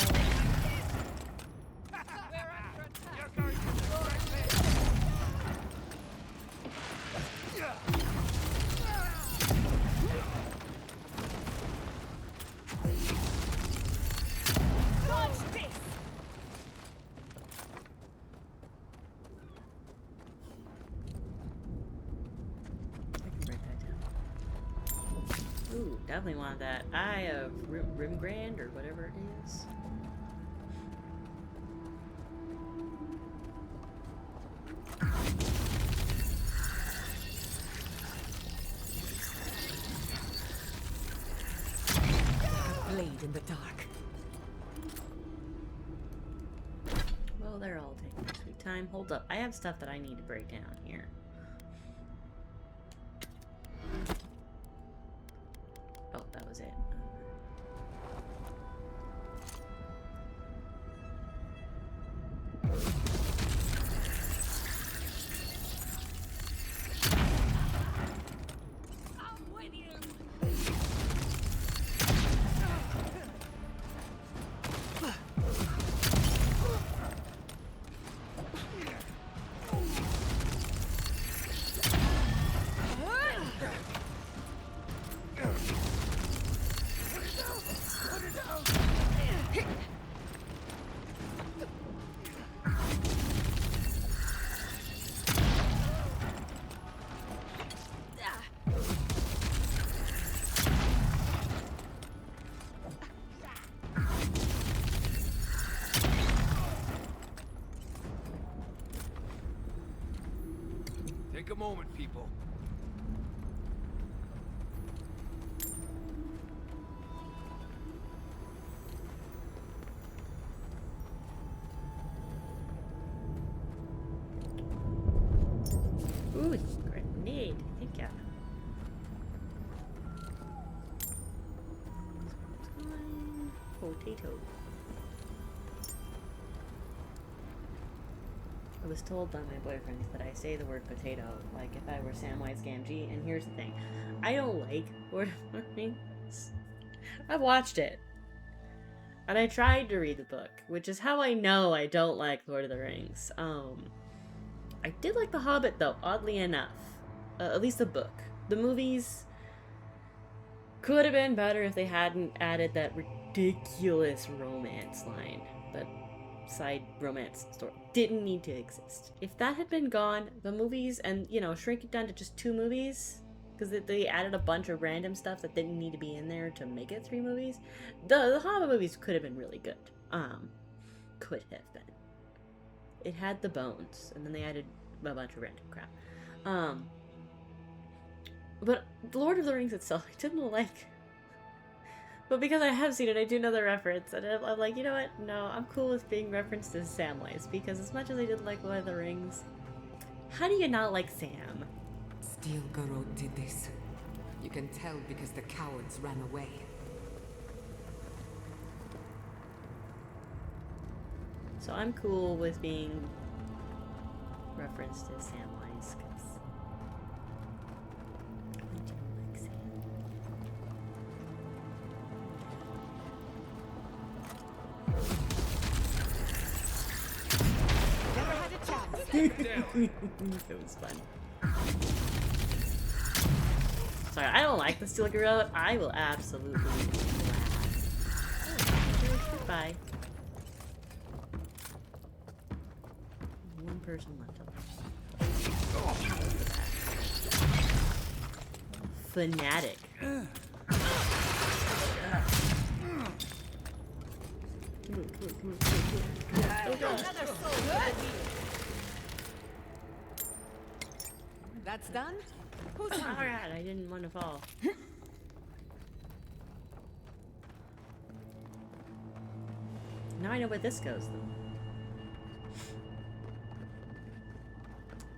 Ooh, definitely want that Eye of Rimgrand or whatever it is. Blade in the dark. Well, they're all taking their sweet time. Hold up, I have stuff that I need to break down here. Oh, that was it. Take a moment, people. Ooh, grenade. Thank ya. Potato. I was told by my boyfriend that I say the word potato like if I were Samwise Gamgee, and here's the thing. I don't like Lord of the Rings. I've watched it. And I tried to read the book, which is how I know I don't like Lord of the Rings. I did like The Hobbit, though, oddly enough. At least the book. The movies could have been better if they hadn't added that ridiculous romance line. That side romance story didn't need to exist. If that had been gone, the movies, and, you know, shrink it down to just 2 movies, because they added a bunch of random stuff that didn't need to be in there to make it 3 movies. The Hobbit movies could have been really good. Could have been. It had the bones, and then they added a bunch of random crap. But The Lord of the Rings itself, I didn't like. But because I have seen it, I do know the reference, and I'm like, you know what? No, I'm cool with being referenced as Samwise, because as much as I did like Lord of the Rings, how do you not like Sam? Steel Garrote did this. You can tell because the cowards ran away. So I'm cool with being referenced as Samwise, because I do like Sam. Never had a chance. It was fun. Sorry, I don't like the Steel Garrote. I will absolutely laugh. Goodbye. One person left. fanatic. That's done? Who's Alright, I didn't want to fall. Now I know where this goes, though.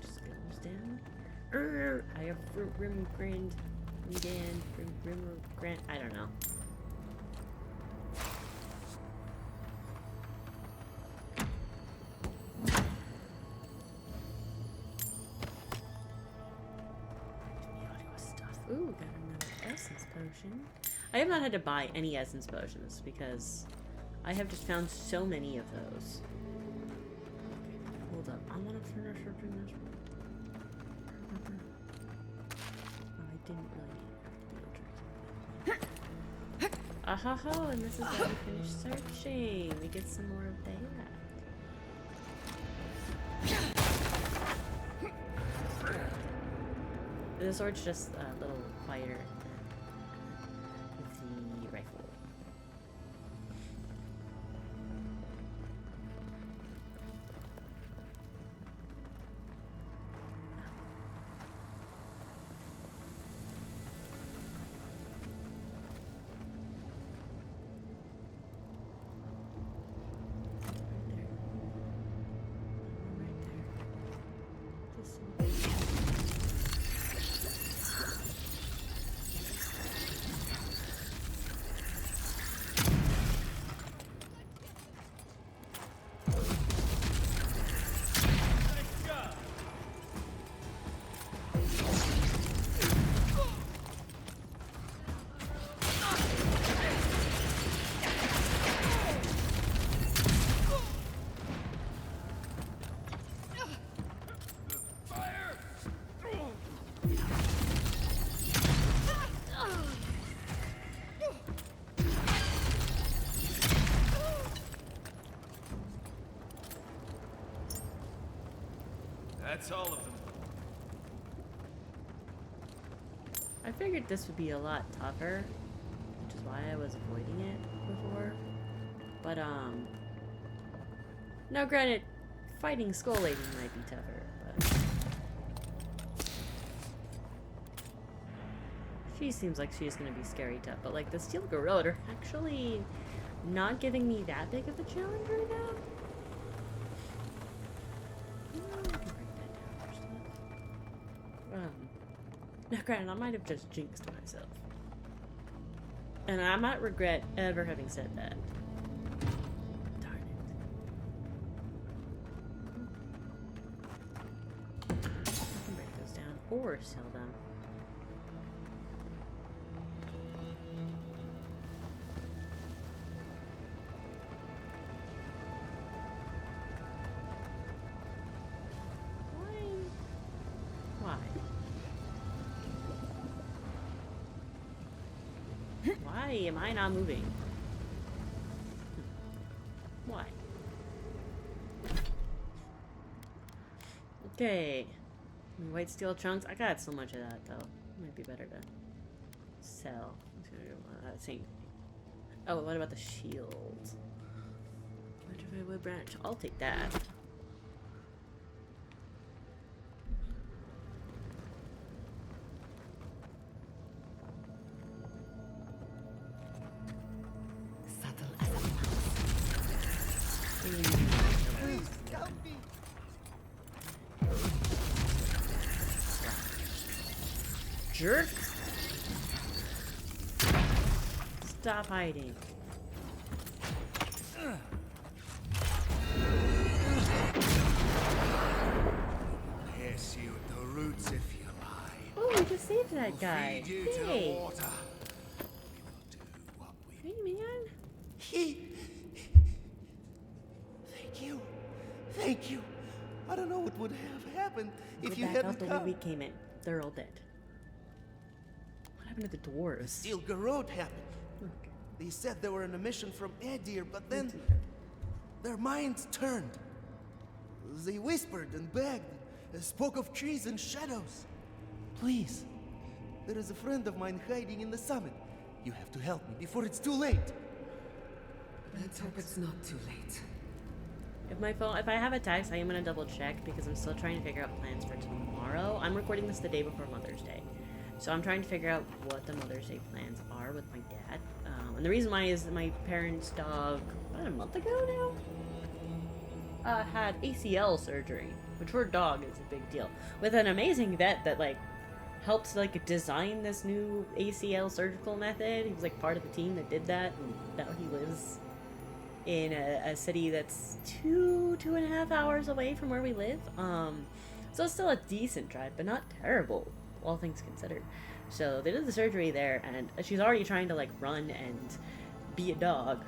Just goes down. I have Grim Grind. Grim Grant. I don't know. Ooh, got another essence potion. I have not had to buy any essence potions because I have just found so many of those. Okay, hold up. I want to finish doing this one. Oh, I didn't really have to be interested. Ahaha, and this is how we finish searching. We get some more of that. The sword's just a little quieter with the rifle. That's all of them. I figured this would be a lot tougher, which is why I was avoiding it before. But, now granted, fighting Skull Lady might be tougher, but... She seems like she's gonna be scary tough, but like the Steel Garrote are actually not giving me that big of a challenge right now. Now granted, I might have just jinxed myself. And I might regret ever having said that. Darn it. I can break those down or sell them. Why am I not moving? Why? Okay. White steel chunks. I got so much of that though. Might be better to sell. Same. Oh, what about the shield? Petrified wood branch. I'll take that. Jerk! Stop hiding. Pierce you at the roots if you like. Oh, we just saved that guy. Feed you to the Hey! water. We will do what we Hey, man. Thank you. Thank you. I don't know what would have happened if Go you back hadn't out the way come. we came in. They're all dead. What happened to the dwarves? Steel Garrote happened. Look. They said they were on a mission from Edir, but then their minds turned. They whispered and begged, and spoke of trees and shadows. Please, There is a friend of mine hiding in the summit. You have to help me before it's too late. Let's hope it's not too late. If I have a text, I am gonna double check because I'm still trying to figure out plans for tomorrow. I'm recording this the day before Mother's Day, so I'm trying to figure out what the Mother's Day plans are with my dad. And the reason why is that my parents' dog, about a month ago now, had ACL surgery, which for a dog is a big deal. With an amazing vet that like helped like design this new ACL surgical method. He was like part of the team that did that, and now he lives in a city that's 2.5 hours away from where we live. So it's still a decent drive, but not terrible, all things considered. So they did the surgery there, and she's already trying to like run and be a dog.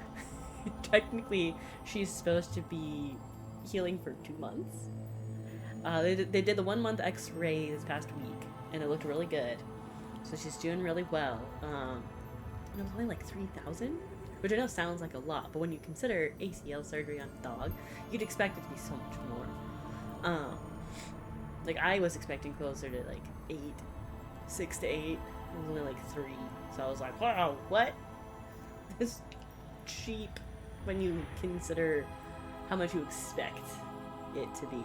Technically, she's supposed to be healing for 2 months. They did the 1 month X-ray this past week, and it looked really good. So she's doing really well. And it was only like 3,000. Which I know sounds like a lot, but when you consider ACL surgery on a dog, you'd expect it to be so much more. Like I was expecting closer to like 6 to 8. It was only like 3. So I was like, wow, what? This cheap when you consider how much you expect it to be.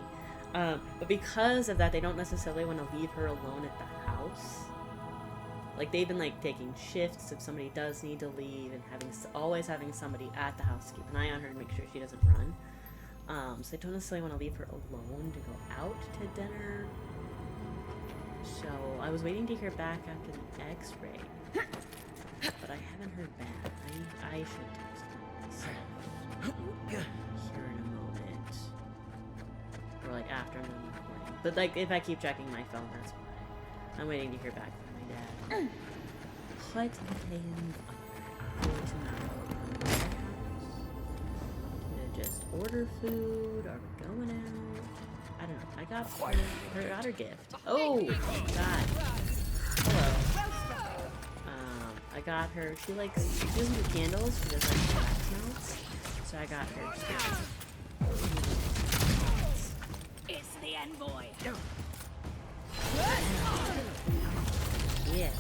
But because of that, they don't necessarily want to leave her alone at the house. Like, they've been, like, taking shifts if somebody does need to leave and always having somebody at the house to keep an eye on her and make sure she doesn't run. So they don't necessarily want to leave her alone to go out to dinner. So I was waiting to hear back after the X-ray. But I haven't heard back. I should text them here in a moment. Or, like, after I'm done recording. But, like, if I keep checking my phone, that's why. I'm waiting to hear back from my dad. Put the plans for tomorrow. Gonna just order food. Are we going out? I don't know. I got her gift. Oh God. Hello. I got her. She doesn't do candles. She does like wax melts. So I got her. It's the envoy. Yeah.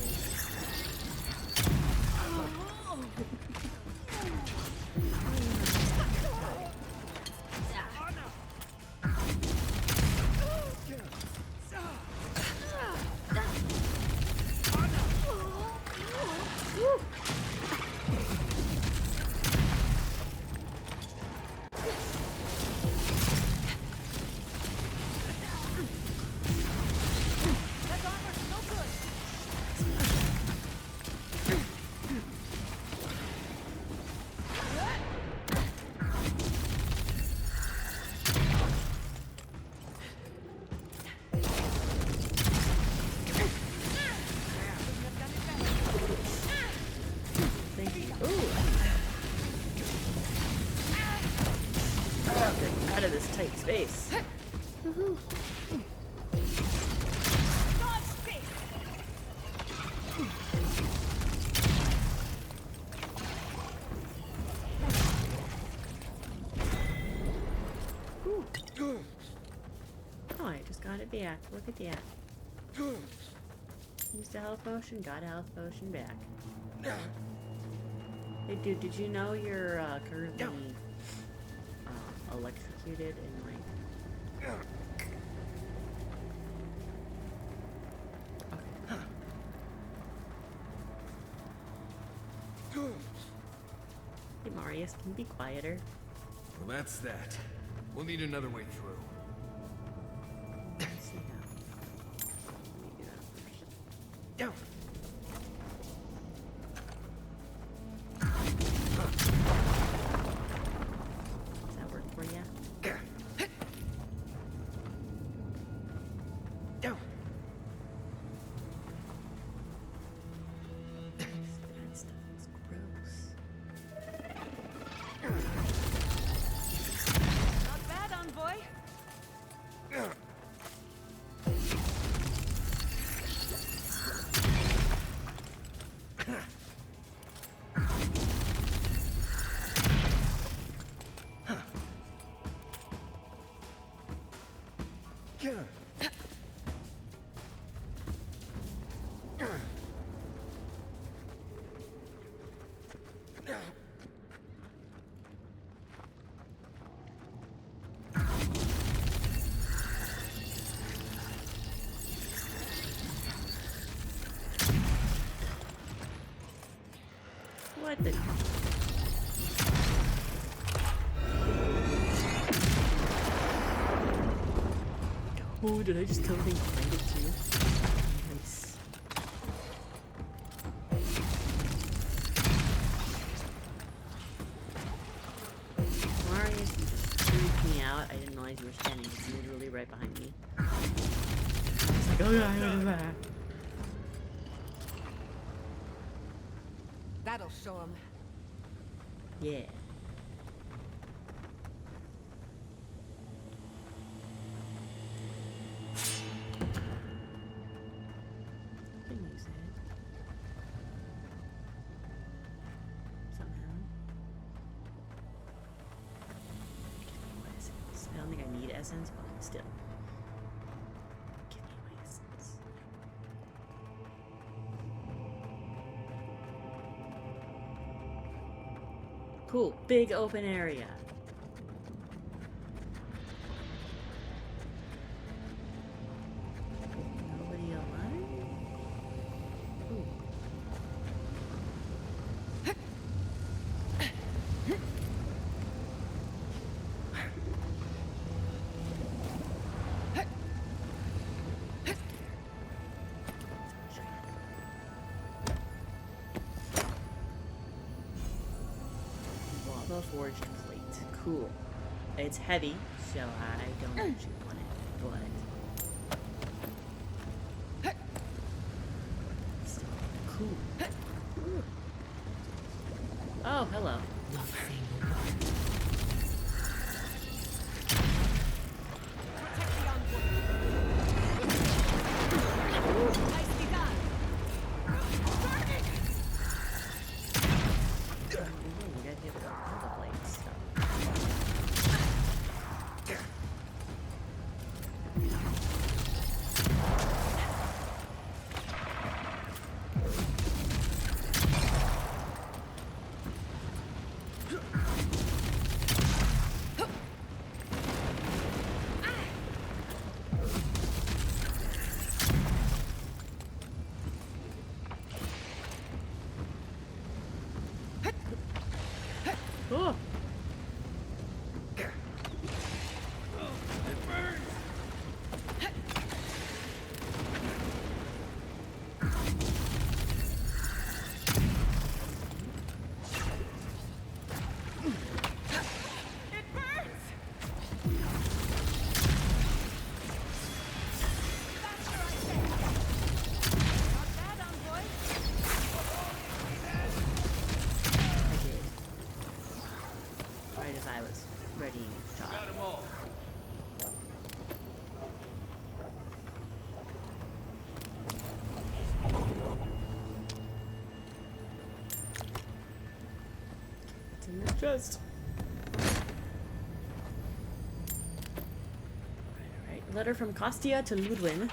Out of this tight space. Woohoo. Oh, I just got it back. Look at that. Used a health potion, got a health potion back. Hey dude, did you know you're currently electrocuted and like... Okay. Hey Marius, can you be quieter? Well, that's that. We'll need another way through. Let's see how. Let me do that first. Does that work for you? That stuff is gross. Not bad, envoy. What the? Oh, did I just kill the thing behind it too? Nice. Marius, you just freaked me out. I didn't realize you were standing literally right behind me. It's like, oh god, what is that? That'll show him. Yeah. Can use it. Somehow. What essence? I don't think I need essence, but still. Give me my essence. Cool. Big open area. Nobody alive? Ooh. Lava forge complete. Cool. It's heavy, so I don't actually want it, but still cool. Ooh. Oh, hello. Oh. I was ready to talk. It's in the chest. Alright. Letter from Kostia to Ludwin.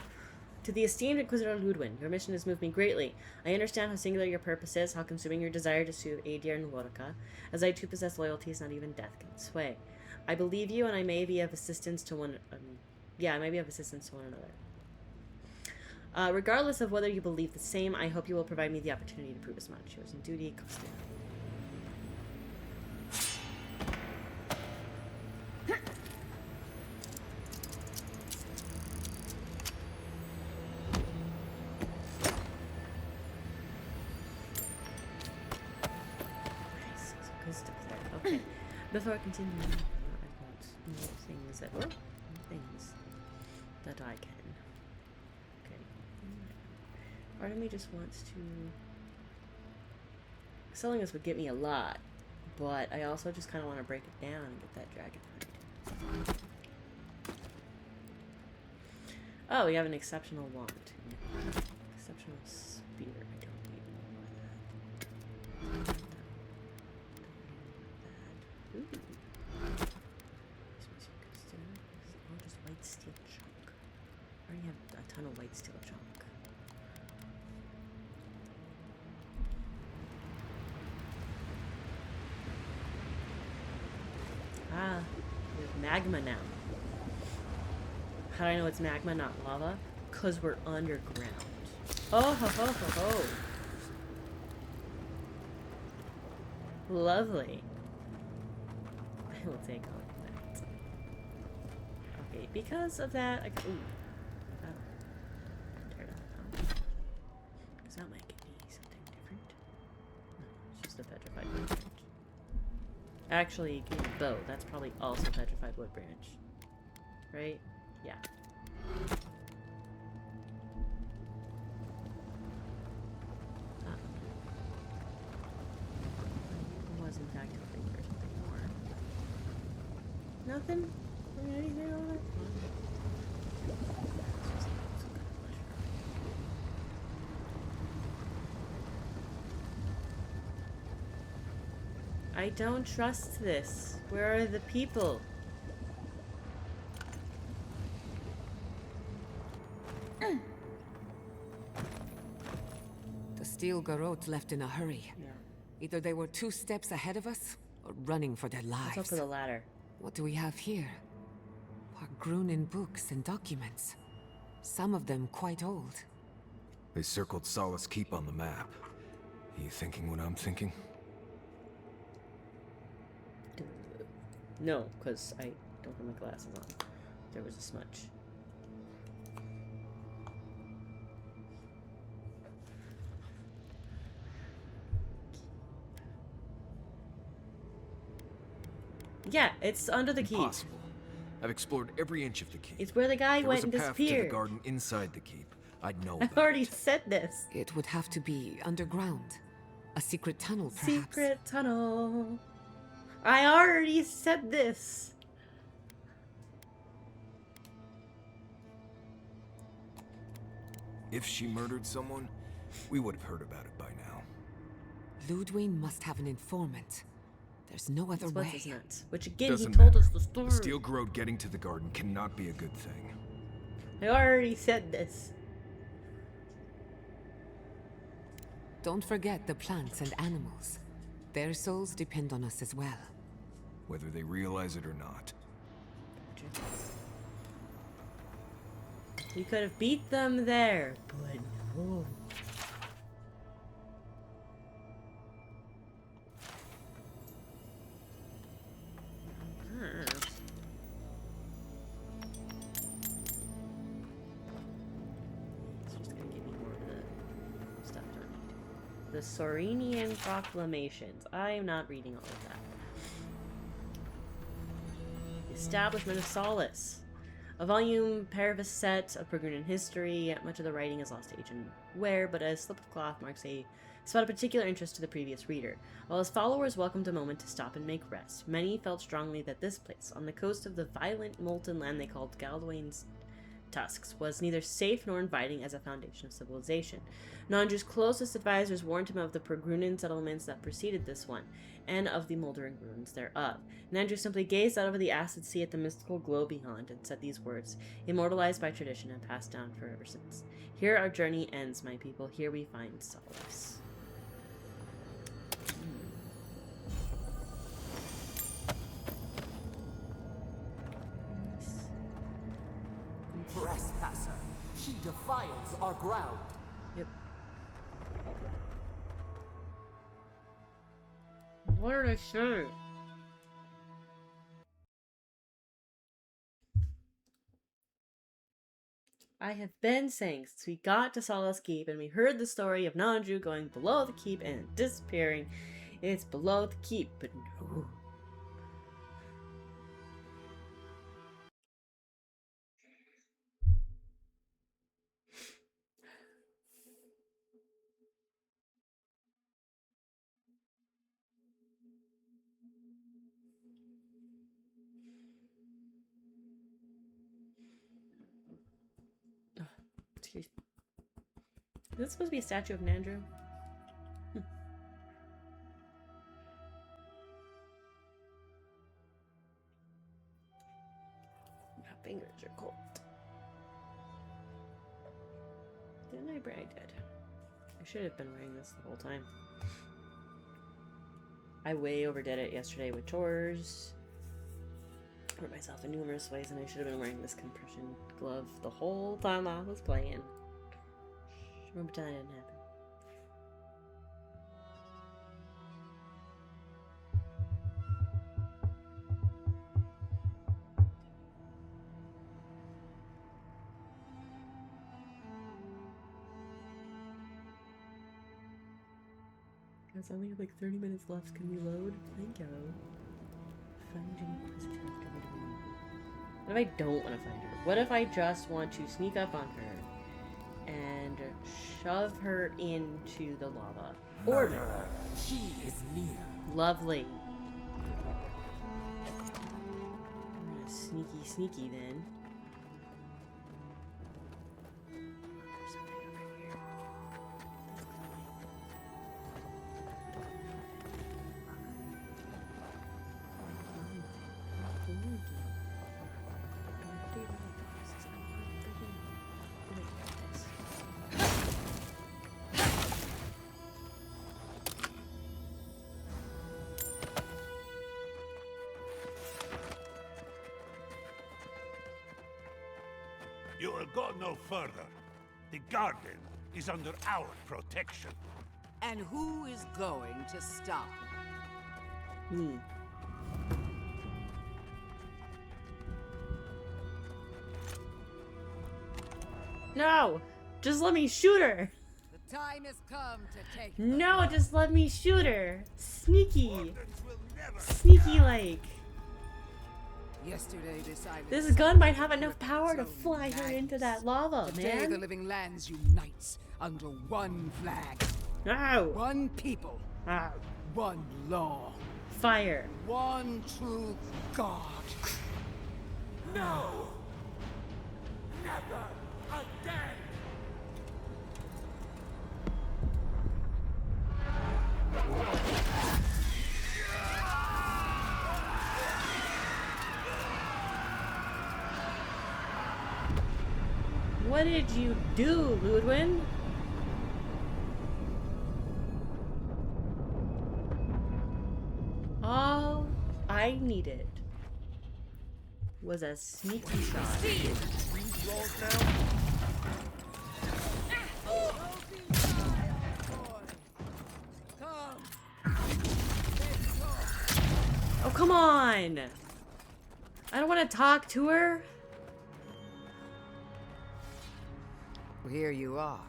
To the esteemed Inquisitor Ludwin, your mission has moved me greatly. I understand how singular your purpose is, how consuming your desire to soothe Adir and Lorica, as I too possess loyalties not even death can sway. I believe you, and I may be of assistance to one. I may be of assistance to one another. Regardless of whether you believe the same, I hope you will provide me the opportunity to prove as much. Yours in duty, Kostia. Okay. Before I continue, I want more things that I can. Okay. Part of me just wants to. Selling this would get me a lot, but I also just kind of want to break it down and get that dragon hide. Oh, we have an exceptional wand. Exceptional spear. I don't need more of that. Ooh. Oh, just white steel chunk. I already have a ton of white steel chunk. Ah, we have magma now. How do I know it's magma, not lava? Because we're underground. Oh, ho, ho, ho, ho. Lovely. I will take all of that. Okay, because of that, I ooh. Oh. Turn it on. Because that might give me something different. No, it's just a petrified wood branch. Actually, give me a bow. That's probably also petrified wood branch. Right? Yeah. Was in fact hoping for something more. Nothing? Anything over there? I don't trust this. Where are the people? The steel garrote left in a hurry. Yeah. Either they were 2 steps ahead of us, or running for their Let's hope lives. for the latter. What do we have here? Pargrunin books and documents. Some of them quite old. They circled Solace Keep on the map. Are you thinking what I'm thinking? No, because I don't have my glasses on. There was a smudge. Yeah, it's under the keep. Impossible. I've explored every inch of the keep. It's where the guy There went was and a path to disappeared. the garden inside the keep. I'd know I've about already it. said this. It would have to be underground. A secret tunnel, perhaps. Secret tunnel. I already said this. If she murdered someone, we would have heard about it by now. Ludwig must have an informant. There's no other What's way. his nuts? Which again, Doesn't he told matter. us the story. The steel growed getting to the garden cannot be a good thing. I already said this. Don't forget the plants and animals. Their souls depend on us as well. Whether they realize it or not. We could have beat them there, but no. It's just gonna give me more of the stuff I need. The Sorinian Proclamations. I am not reading all of that. The Establishment of Solace. A volume parvis set of Pargrunin history. Much of the writing is lost to age and wear, but a slip of cloth marks a spot of particular interest to the previous reader. While his followers welcomed a moment to stop and make rest, many felt strongly that this place, on the coast of the violent molten land they called Galwain's Tusks, was neither safe nor inviting as a foundation of civilization. Nandru's closest advisors warned him of the Pargrunin settlements that preceded this one, and of the moldering ruins thereof. Nandru simply gazed out over the acid sea at the mystical glow beyond, and said these words, immortalized by tradition and passed down forever since. Here our journey ends, my people. Here we find solace. Trespasser, she defiles our ground. Yep. What are they saying? I have been saying since we got to Solace Keep and we heard the story of Nandru going below the keep and disappearing. It's below the keep, but no. Excuse me. Is this supposed to be a statue of Nandru? My fingers are cold. Didn't I brag did? I should have been wearing this the whole time. I way overdid it yesterday with chores. Hurt myself in numerous ways, and I should have been wearing this compression glove the whole time I was playing. Remember that didn't happen. Guys, I only have like 30 minutes left. Can we load? Thank you. Find Inquisitor after meeting. What if I don't want to find her? What if I just want to sneak up on her and shove her into the lava? Order! She is near. Lovely. I'm gonna sneaky then. There's something over here. You will go no further. The garden is under our protection. And who is going to stop me? Me. No! Just let me shoot her! The time has come to take. No, just let me shoot her! Sneaky! Sneaky like. Yesterday decided. This gun might have enough power to fly her into that lava, Today the man. living lands unites under one flag. No! One people. Ah, One law. fire. One true God. No! Never again! What did you do, Ludwin? All I needed was a sneaky shot. Oh, come on! I don't want to talk to her. Here you are.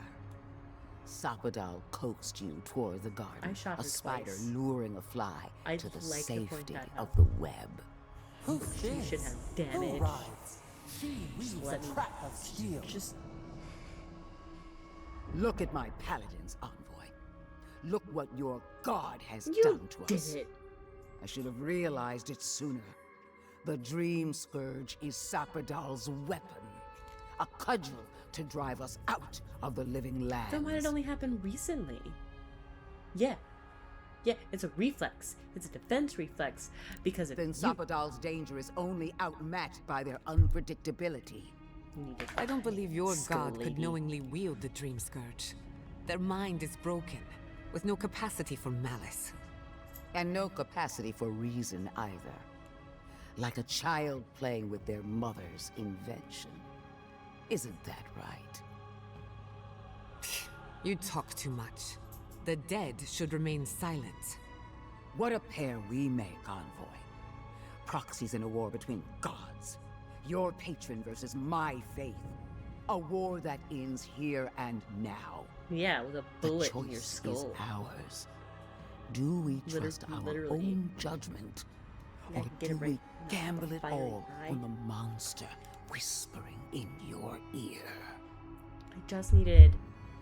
Sapadal coaxed you toward the garden. I shot her a spider twice. luring a fly I'd to the like to point safety that of out. the web. Who She should have damage. Who rides? She weaves let a me- trap of steel. Just Look at my paladin's envoy. Look what your god has you done to did us. it. I should have realized it sooner. The Dream Scourge is Sapadal's weapon. A cudgel to drive us out of the living lands. Then why did it only happen recently? Yeah. Yeah, it's a reflex. It's a defense reflex. Because if Then you Sapadal's danger is only outmatched by their unpredictability. need to I don't believe your Skull god lady. could knowingly wield the Dream Scourge. Their mind is broken, with no capacity for malice. And no capacity for reason either. Like a child playing with their mother's invention. Isn't that right? You talk too much. The dead should remain silent. What a pair we make, Envoy. Proxies in a war between gods. Your patron versus my faith. A war that ends here and now. Yeah, with a The bullet choice in your is skull. ours. Do we trust our literally. own judgment? Yeah, Or get it do we right. gamble it Fiery all eye. on the monster whispering in your ear? I just needed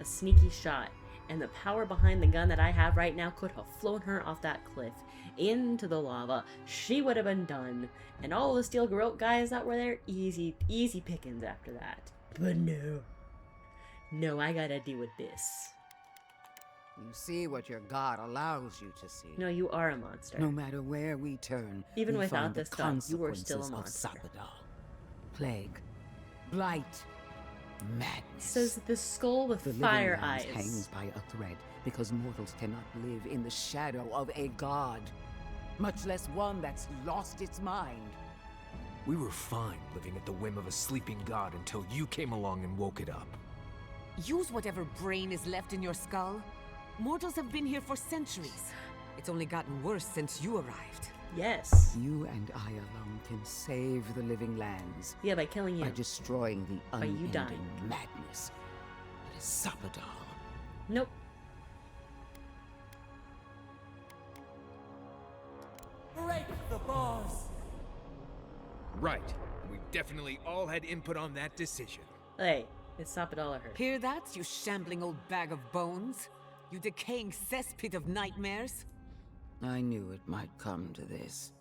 a sneaky shot, and the power behind the gun that I have right now could have flown her off that cliff into the lava. She would have been done, and all the steel garrote guys that were there, easy pickings after that. But no, I gotta deal with this. You see what your god allows you to see. No, you are a monster. No matter where we turn, Even we without find the this gun, you were still a consequences of monster. Sapadal. Plague, blight, madness. Says the skull with The living fire lands eyes. hangs by a thread because mortals cannot live in the shadow of a god, much less one that's lost its mind. We were fine living at the whim of a sleeping god until you came along and woke it up. Use whatever brain is left in your skull. Mortals have been here for centuries. It's only gotten worse since you arrived. Yes. You and I alone can save the living lands Yeah, by killing you. by destroying the By you unending dying. madness that is Sapadal. Nope. break the bars. Right. We definitely all had input on that decision. Hey, it's Sappadala her. Hear that, you shambling old bag of bones? You decaying cesspit of nightmares? I knew it might come to this.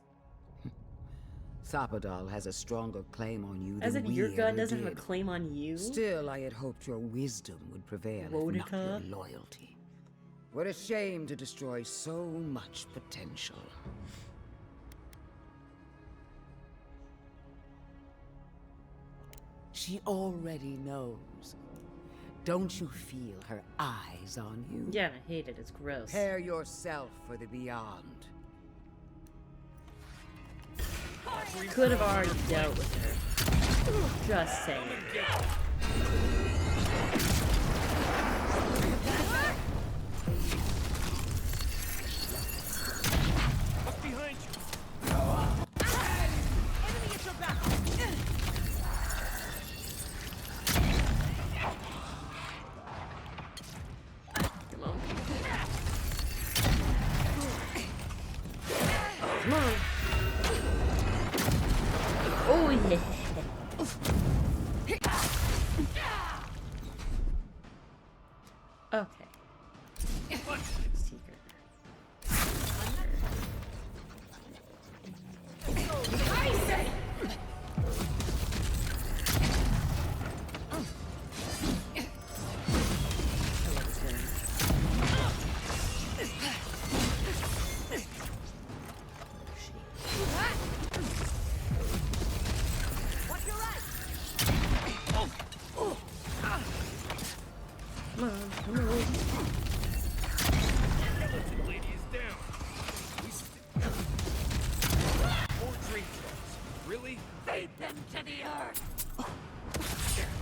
Sappadal has a stronger claim on you As than in we your god ever doesn't have a did. claim on you? Still, I had hoped your wisdom would prevail, if not Wodika? your loyalty. What a shame to destroy so much potential. She already knows. Don't you feel her eyes on you? Yeah, I hate it. It's gross. Prepare yourself for the beyond. Could have already dealt with her. Just saying. Look behind you. Enemy at your back! Come on. Come on. Oh, yeah. Okay. Secret. Come on, come on. Skeleton lady is down. More dream thoughts. Really? Feed them to the earth!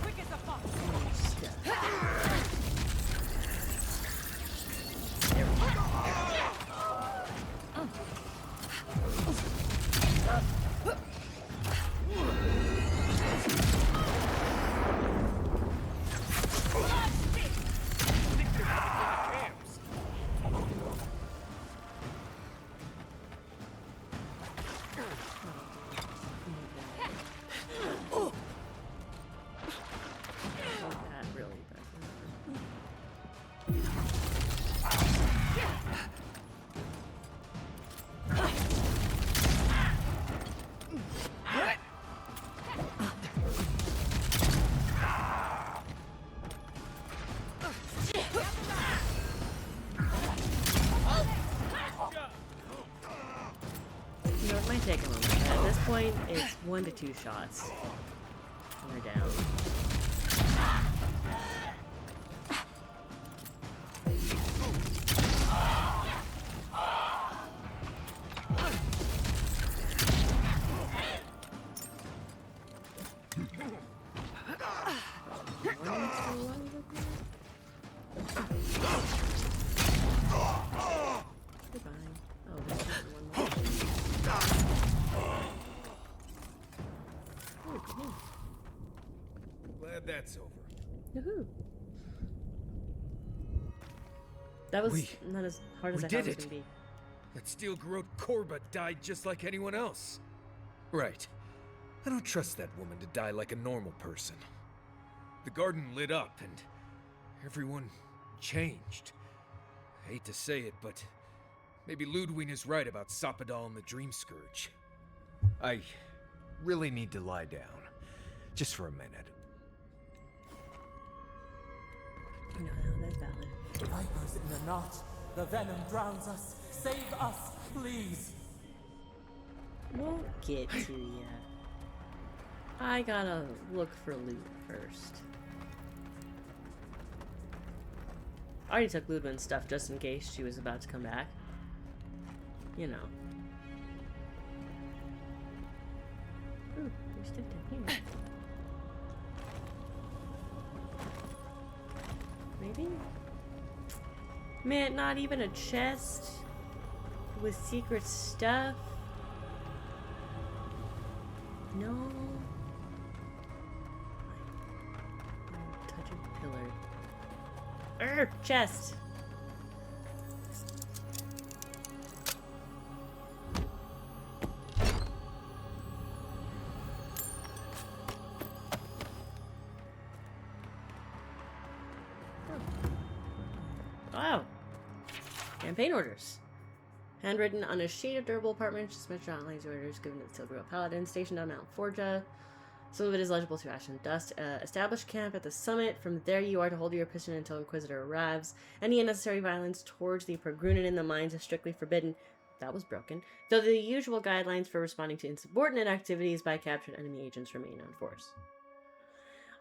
Quick as a fox! That really doesn't. You know, it might take a moment. But at this point, it's 1 to 2 shots. And we're down. Goodbye. Oh, there's one more. Glad that's over. Woohoo! That was We- not as hard as we I thought it did was it. gonna be. That steel garrote Korba died just like anyone else. Right. I don't trust that woman to die like a normal person. The garden lit up and everyone changed. I hate to say it, but maybe Ludwig is right about Sappadal and the Dream Scourge. I really need to lie down. Just for a minute. No, that's valid. Vipers in the knot. The venom drowns us. Save us, please. Won't get to ya. I gotta look for loot first. I already took Ludwig's stuff just in case she was about to come back. You know. Ooh, there's stuff down here. Maybe? Man, not even a chest with secret stuff. No. Touch a pillar. Chest. Campaign orders. Handwritten on a sheet of durable parchment, suspension outlines orders given to the Steel Gorilla Paladin stationed on Mount Forja. Some of it is legible through ash and dust. Establish camp at the summit. From there you are to hold your position until Inquisitor arrives. Any unnecessary violence towards the Pergrunen in the mines is strictly forbidden. That was broken. Though the usual guidelines for responding to insubordinate activities by captured enemy agents remain on force.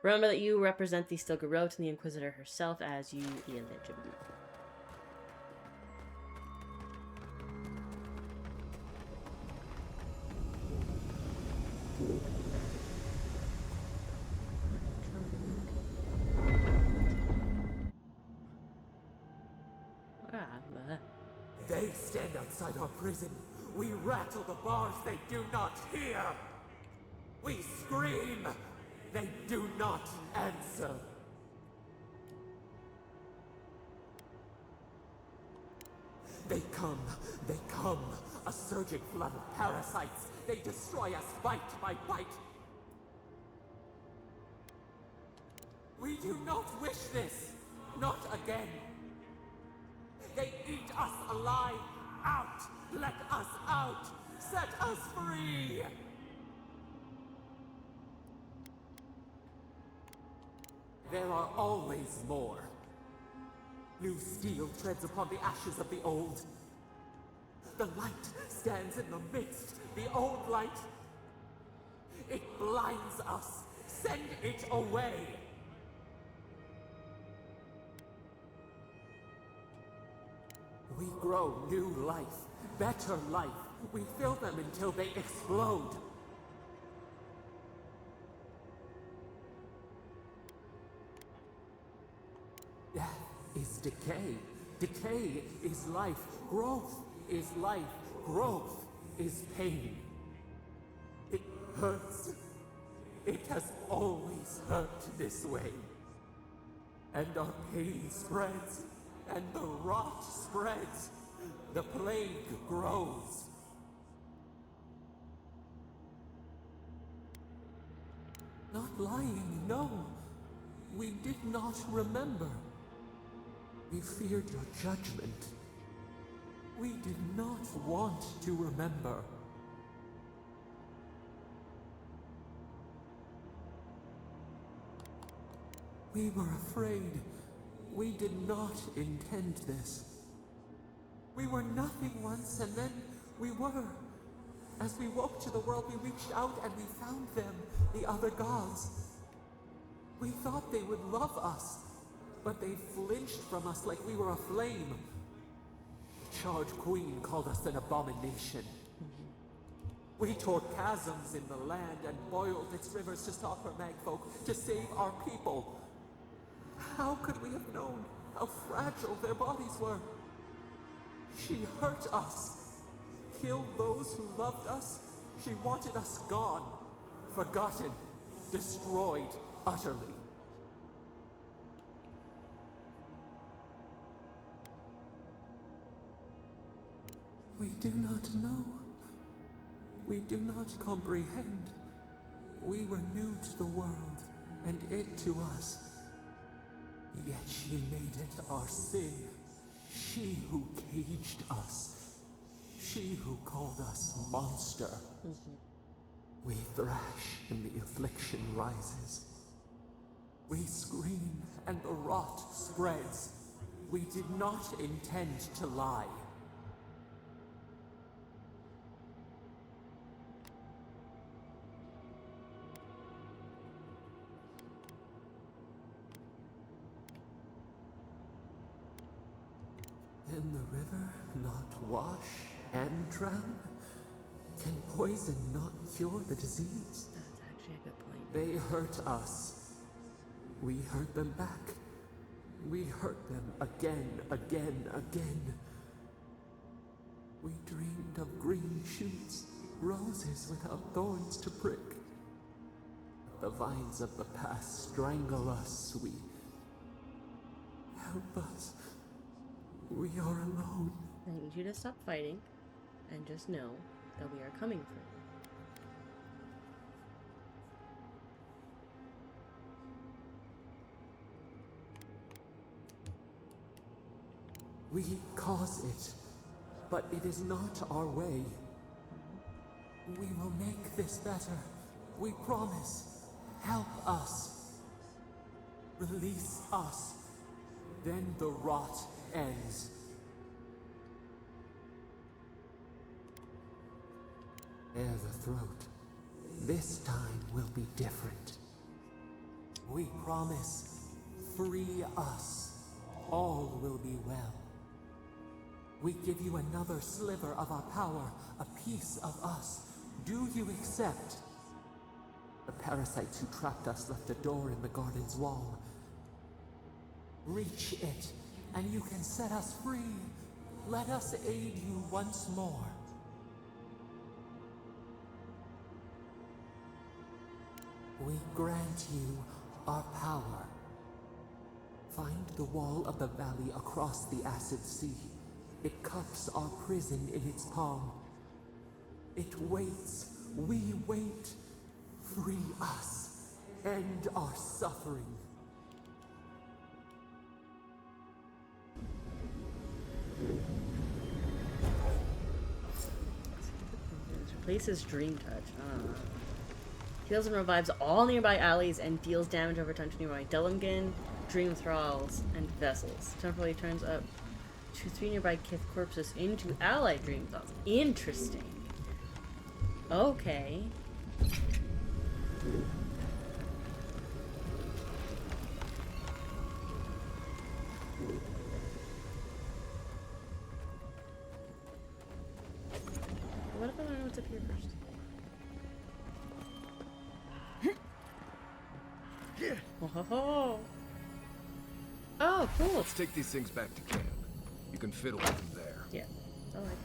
Remember that you represent the Stilgarrote and the Inquisitor herself as you illegible. They stand outside our prison. We rattle the bars, they do not hear. We scream, they do not answer. They come, a surging flood of parasites. They destroy us bite by bite. We do not wish this, not again. They eat us alive. Out! Let us out! Set us free! There are always more. New steel treads upon the ashes of the old. The light stands in the midst, the old light. It blinds us. Send it away! We grow new life, better life. We fill them until they explode. Death is decay. Decay is life. Growth is life. Growth is pain. It hurts. It has always hurt this way. And our pain spreads. And the rot spreads. The plague grows. Not lying, no. We did not remember. We feared your judgment. We did not want to remember. We were afraid. We did not intend this. We were nothing once, and then we were. As we woke to the world, we reached out and we found them, the other gods. We thought they would love us, but they flinched from us like we were a flame. The Charred Queen called us an abomination. We tore chasms in the land and boiled its rivers to stop her magfolk, to save our people. How could we have known how fragile their bodies were? She hurt us, killed those who loved us. She wanted us gone, forgotten, destroyed utterly. We do not know. We do not comprehend. We were new to the world, and it to us. Yet she made it our sin. She who caged us. She who called us monster. We thrash and the affliction rises. We scream and the rot spreads. We did not intend to lie. Can the river not wash and drown? Can poison not cure the disease? That's actually a good point. They hurt us. We hurt them back. We hurt them again, again, again. We dreamed of green shoots, roses without thorns to prick. The vines of the past strangle us, we... Help us. We are alone. I need you to stop fighting and just know that we are coming for you. We cause it, but it is not our way. We will make this better. We promise. Help us. Release us. Then the rot ends. Bare the throat. This time will be different. We promise. Free us. All will be well. We give you another sliver of our power, a piece of us. Do you accept? The parasites who trapped us left a door in the garden's wall. Reach it, and you can set us free. Let us aid you once more. We grant you our power. Find the wall of the valley across the acid sea. It cups our prison in its palm. It waits. We wait. Free us. End our suffering. Replaces Dream Touch. Heals and revives all nearby allies and deals damage over time to nearby Delungin, Dream Thralls, and Vessels. Temporarily turns up to 3 nearby Kith corpses into allied Dream Thralls. Interesting. Okay. What if I want to know what's up here first? Oh, oh, cool. Let's take these things back to camp. You can fiddle with them there. Yeah, I like.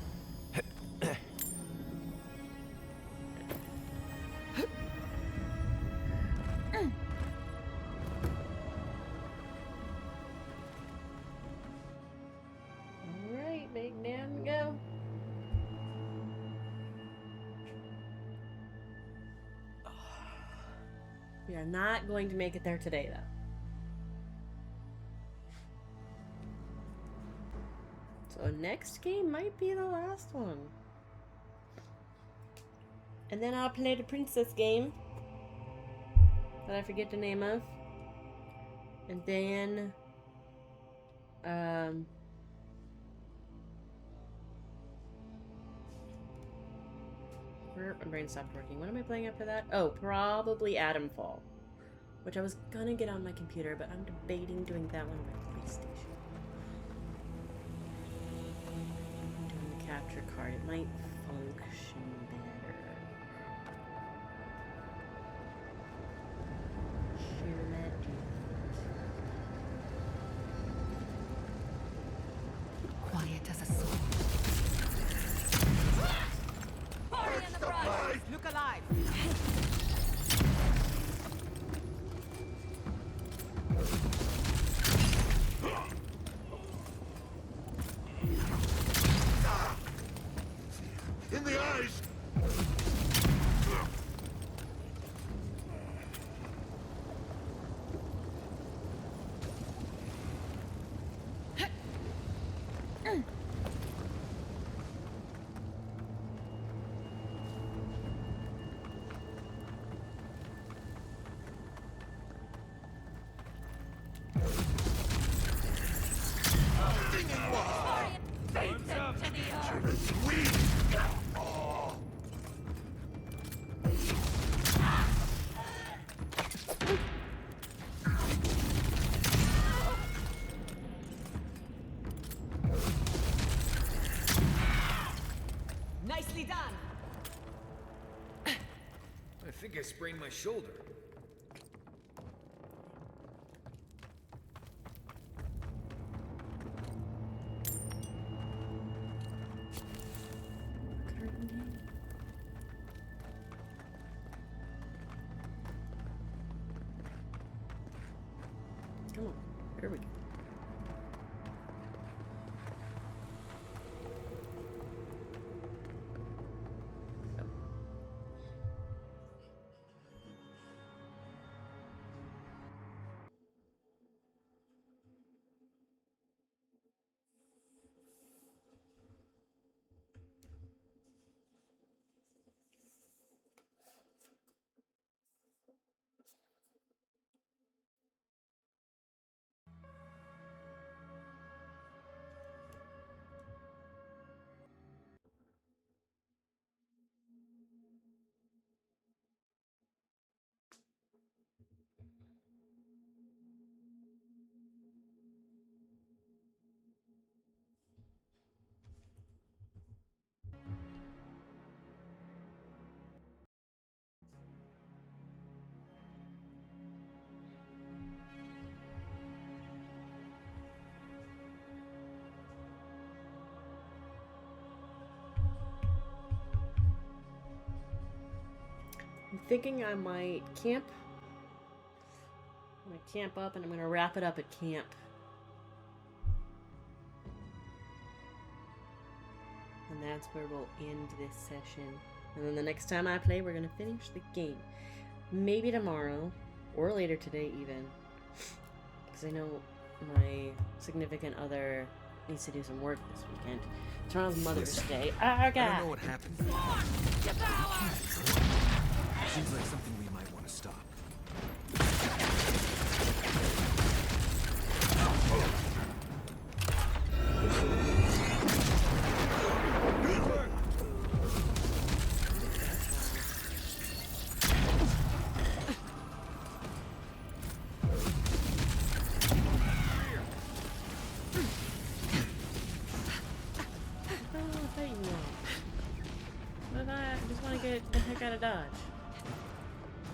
Alright, big man, go. We are not going to make it there today, though. So next game might be the last one. And then I'll play the princess game that I forget the name of. And then my brain stopped working. What am I playing after that? Oh, probably Atomfall, which I was gonna get on my computer, but I'm debating doing that one on my PlayStation. Doing the capture card, it might function better. Share that dude. Quiet as a soul. Look alive! In the eyes! Nicely done! I think I sprained my shoulder. Come on, here we go. thinking I might camp. I'm gonna camp up and I'm gonna wrap it up at camp. And that's where we'll end this session. And then the next time I play, we're gonna finish the game. Maybe tomorrow, or later today even. Because I know my significant other needs to do some work this weekend. Tomorrow's Mother's Day. Oh, I God. don't know what happened. Seems like something we might want to stop. But I just want to get the heck out of Dodge.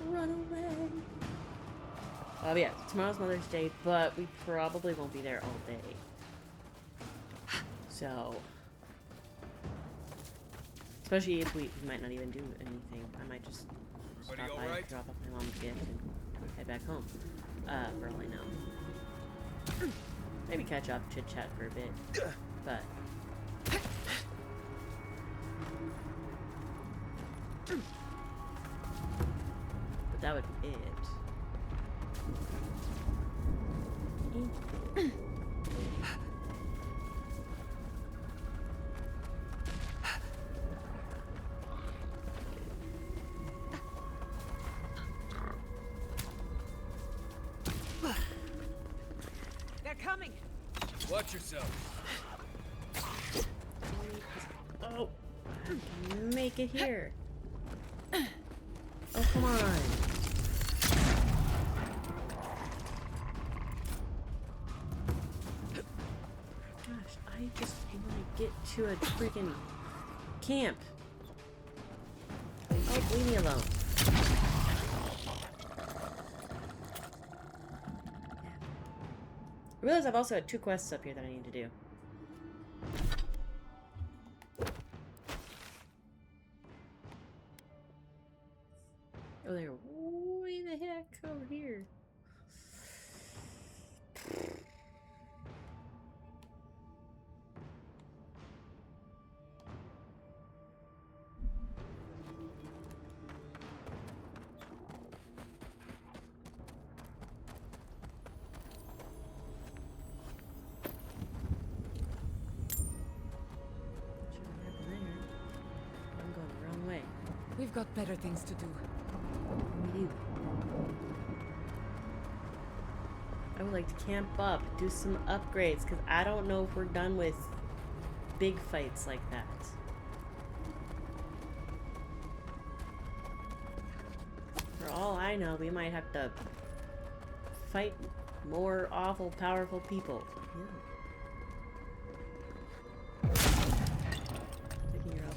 Run away. Oh yeah, tomorrow's Mother's Day, but we probably won't be there all day. So, especially if we might not even do anything. I might just stop by, right? drop off my mom's gift, and head back home. For all I know. Maybe catch up, chit chat for a bit, but. But that would be it. They're coming. Watch yourself. Oh, make it here. Oh, come on. Gosh, I just want to get to a freaking camp. Oh, leave me alone. I realize I've also had 2 quests up here that I need to do. Oh, they're way the heck over here. I'm going the wrong way. We've got better things to do. We do. I would like to camp up, do some upgrades, because I don't know if we're done with big fights like that. For all I know, we might have to fight more awful, powerful people. Yeah. Picking her up.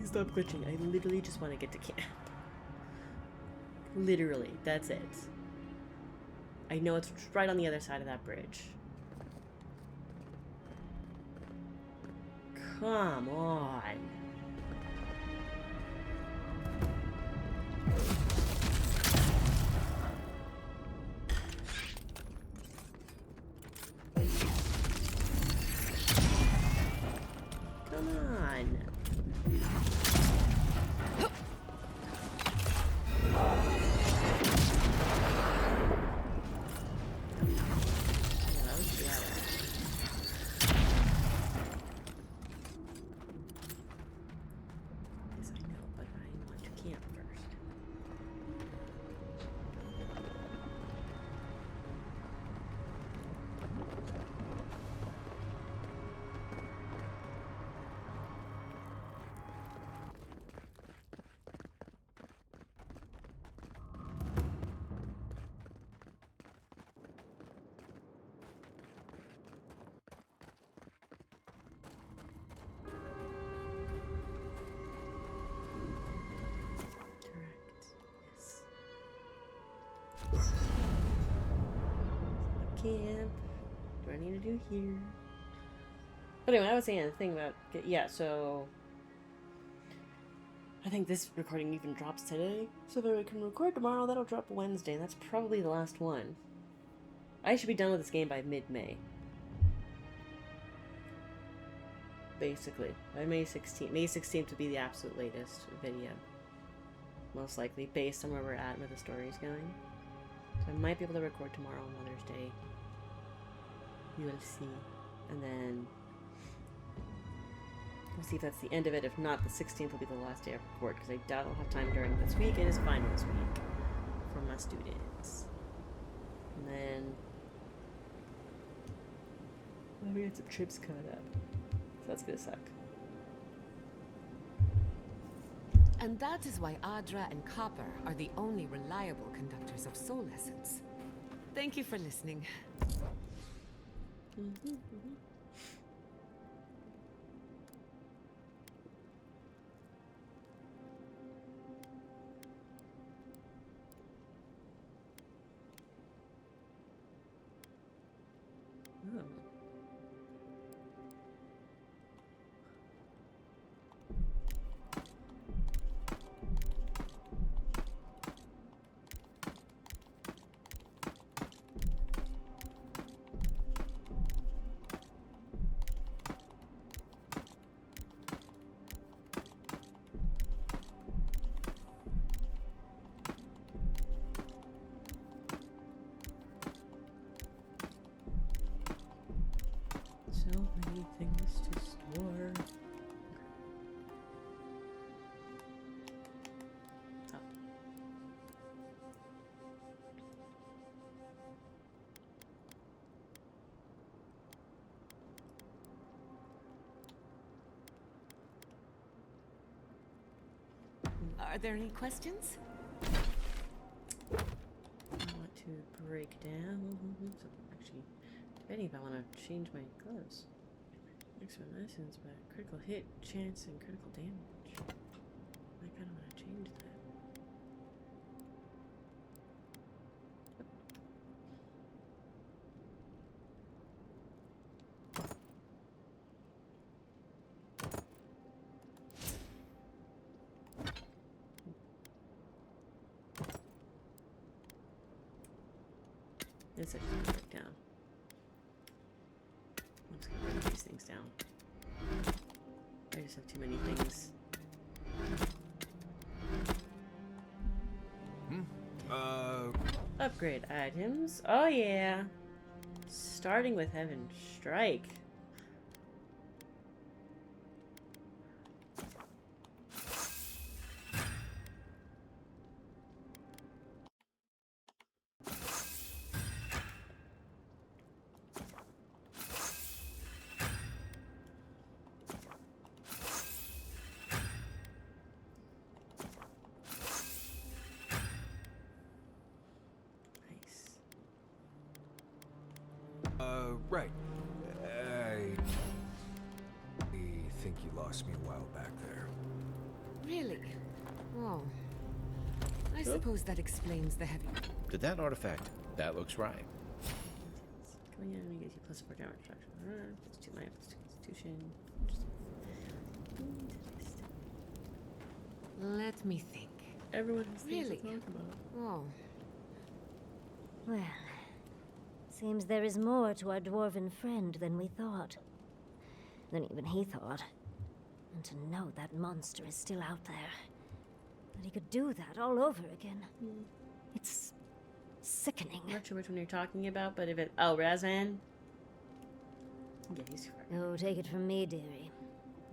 Stop glitching. I literally just want to get to camp. Literally, that's it. I know it's right on the other side of that bridge. Come on. Come on. Camp. Do I need to do here? But anyway, I was saying the thing about, yeah, so I think this recording even drops today. So that I can record tomorrow, that'll drop Wednesday, and that's probably the last one. I should be done with this game by mid-May. Basically. By May 16th. May 16th would be the absolute latest video. Most likely, based on where we're at, where the story's going. So I might be able to record tomorrow on Mother's Day. You will see. And then we'll see if that's the end of it. If not, the 16th will be the last day I record, because I doubt I'll have time during this week. It is finals week for my students. And then let me get some trips caught up. So that's gonna suck. And that is why Adra and Copper are the only reliable conductors of soul essence. Thank you for listening. So many things to store. Oh. Are there any questions? I want to break down. So actually, debating if I want to change my gloves. Maximum essence, but critical hit, chance, and critical damage. I kind of want to change that. This I can break down. I'm just gonna break these things down. I just have too many things. Upgrade items. Oh yeah. Starting with Heaven Strike. Right. I think you lost me a while back there. Really? Oh. I suppose that explains the heavy... To that artifact, that looks right. Going in and gives you plus 4 damage reduction. Plus 2 life, plus 2 constitution. Let me think. Everyone has things Really? to talk about. Oh. Well, seems there is more to our dwarven friend than we thought. Than even he thought. And to know that monster is still out there. That he could do that all over again. It's sickening. I'm not sure which one you're talking about, but if it... Oh, Razvan? Yeah, he's correct. Oh, take it from me, dearie.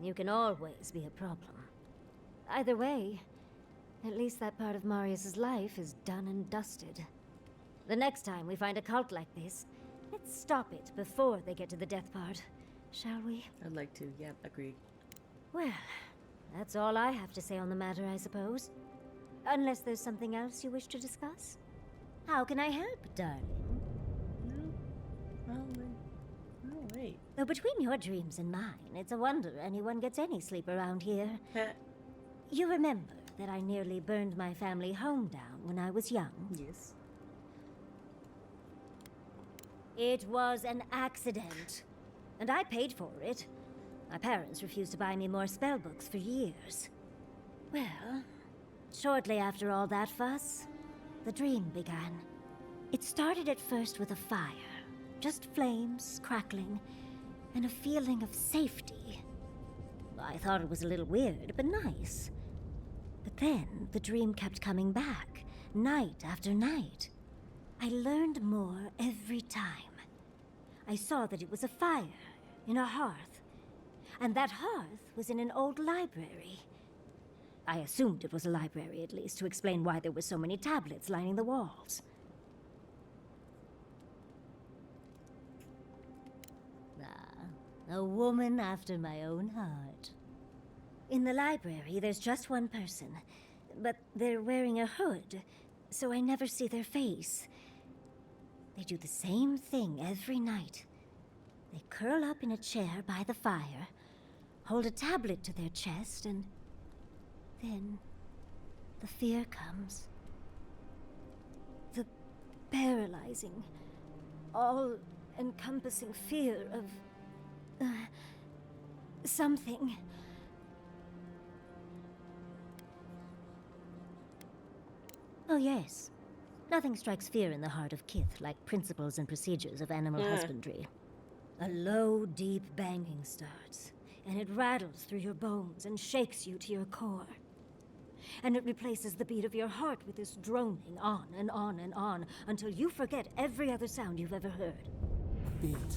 You can always be a problem. Either way, at least that part of Marius's life is done and dusted. The next time we find a cult like this, let's stop it before they get to the death part, shall we? I'd like to, yep, agreed. Well, that's all I have to say on the matter, I suppose. Unless there's something else you wish to discuss? How can I help, darling? No. Oh, wait. Though between your dreams and mine, it's a wonder anyone gets any sleep around here. You remember that I nearly burned my family home down when I was young? Yes. It was an accident. And I paid for it. My parents refused to buy me more spellbooks for years. Well, shortly after all that fuss, the dream began. It started at first with a fire. Just flames, crackling, and a feeling of safety. I thought it was a little weird, but nice. But then, the dream kept coming back, night after night. I learned more every time. I saw that it was a fire in a hearth, and that hearth was in an old library. I assumed it was a library, at least, to explain why there were so many tablets lining the walls. A woman after my own heart. In the library, there's just one person, but they're wearing a hood, so I never see their face. They do the same thing every night. They curl up in a chair by the fire, hold a tablet to their chest, and then the fear comes. The paralyzing, all-encompassing fear of something. Oh, yes. Nothing strikes fear in the heart of Kith like principles and procedures of animal husbandry. A low, deep banging starts, and it rattles through your bones and shakes you to your core. And it replaces the beat of your heart with this droning on and on and on until you forget every other sound you've ever heard. A beat.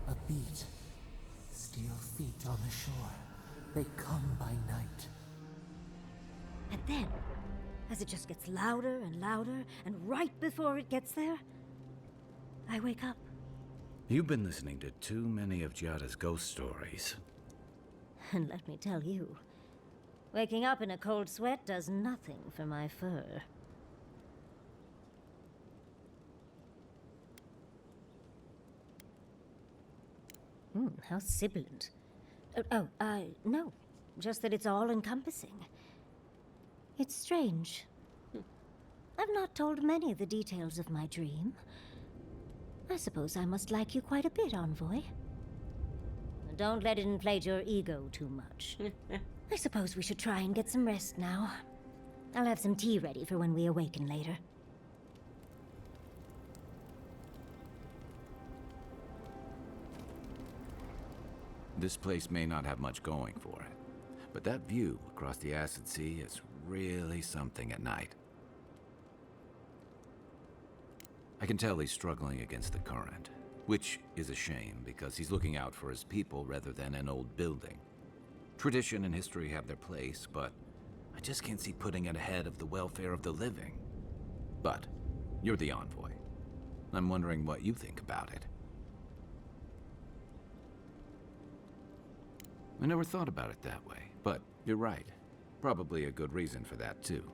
A beat. Steel feet on the shore. They come by night. And then, as it just gets louder and louder, and right before it gets there, I wake up. You've been listening to too many of Giada's ghost stories. And let me tell you, waking up in a cold sweat does nothing for my fur. How sibilant. No. Just that it's all-encompassing. It's strange. I've not told many of the details of my dream. I suppose I must like you quite a bit, Envoy. Don't let it inflate your ego too much. I suppose we should try and get some rest now. I'll have some tea ready for when we awaken later. This place may not have much going for it, but that view across the Acid Sea is really something at night. I can tell he's struggling against the current, which is a shame because he's looking out for his people rather than an old building. Tradition and history have their place, but I just can't see putting it ahead of the welfare of the living. But you're the Envoy. I'm wondering what you think about it. I never thought about it that way, but you're right. Probably a good reason for that, too.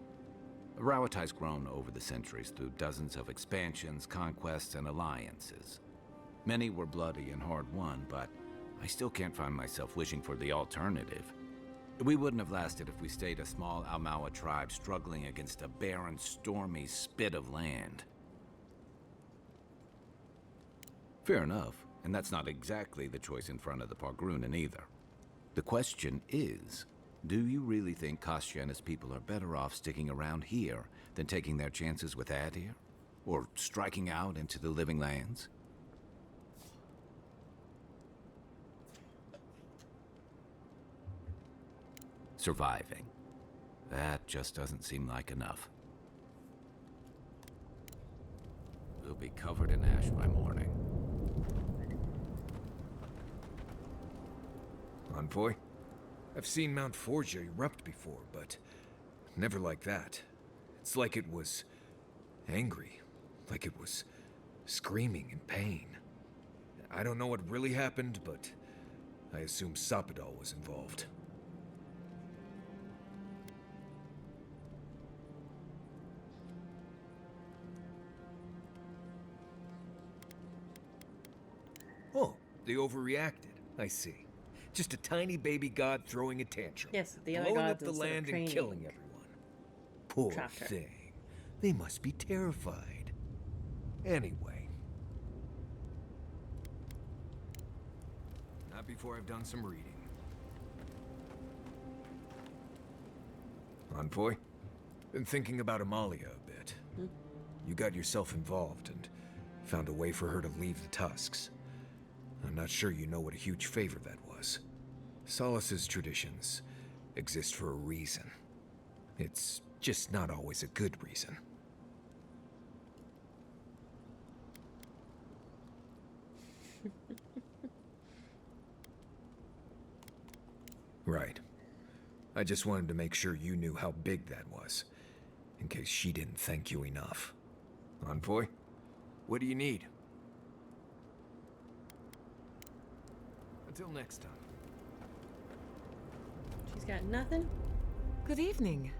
Rawatai's grown over the centuries through dozens of expansions, conquests, and alliances. Many were bloody and hard-won, but I still can't find myself wishing for the alternative. We wouldn't have lasted if we stayed a small Almawa tribe struggling against a barren, stormy spit of land. Fair enough, and that's not exactly the choice in front of the Pargrunen either. The question is, do you really think Kostya and his people are better off sticking around here than taking their chances with Adir? Or striking out into the living lands? Surviving. That just doesn't seem like enough. We'll be covered in ash by morning. Envoy? I've seen Mount Forgia erupt before, but never like that. It's like it was angry, like it was screaming in pain. I don't know what really happened, but I assume Sapadal was involved. Oh, they overreacted. I see. Just a tiny baby god throwing a tantrum. Yes, the other blowing gods up the instead of land and training killing everyone. Poor trapped her. thing. They must be terrified. Anyway. Not before I've done some reading. Envoy? Been thinking about Amalia a bit. You got yourself involved and found a way for her to leave the Tusks. I'm not sure you know what a huge favor that was. Solace's traditions exist for a reason. It's just not always a good reason. Right. I just wanted to make sure you knew how big that was, in case she didn't thank you enough. Envoy, what do you need? Until next time. She's got nothing? Good evening.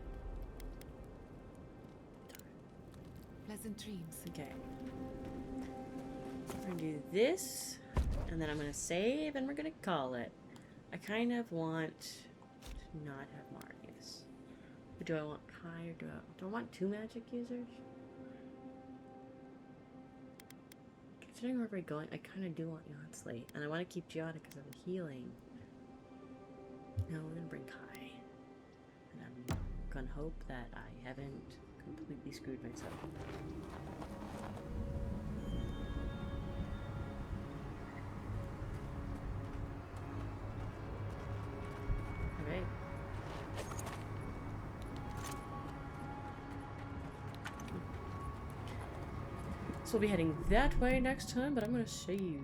Pleasant dreams. Okay. We're gonna do this, and then I'm gonna save, and we're gonna call it. I kind of want to not have Marius. But do I want Kai, or do I want 2 magic users? Considering where we're going, I kind of do want Yonsley, and I want to keep Giada because of the healing. No, we're gonna bring Kai. And I'm gonna hope that I haven't completely screwed myself. Alright. So we'll be heading that way next time, but I'm gonna save.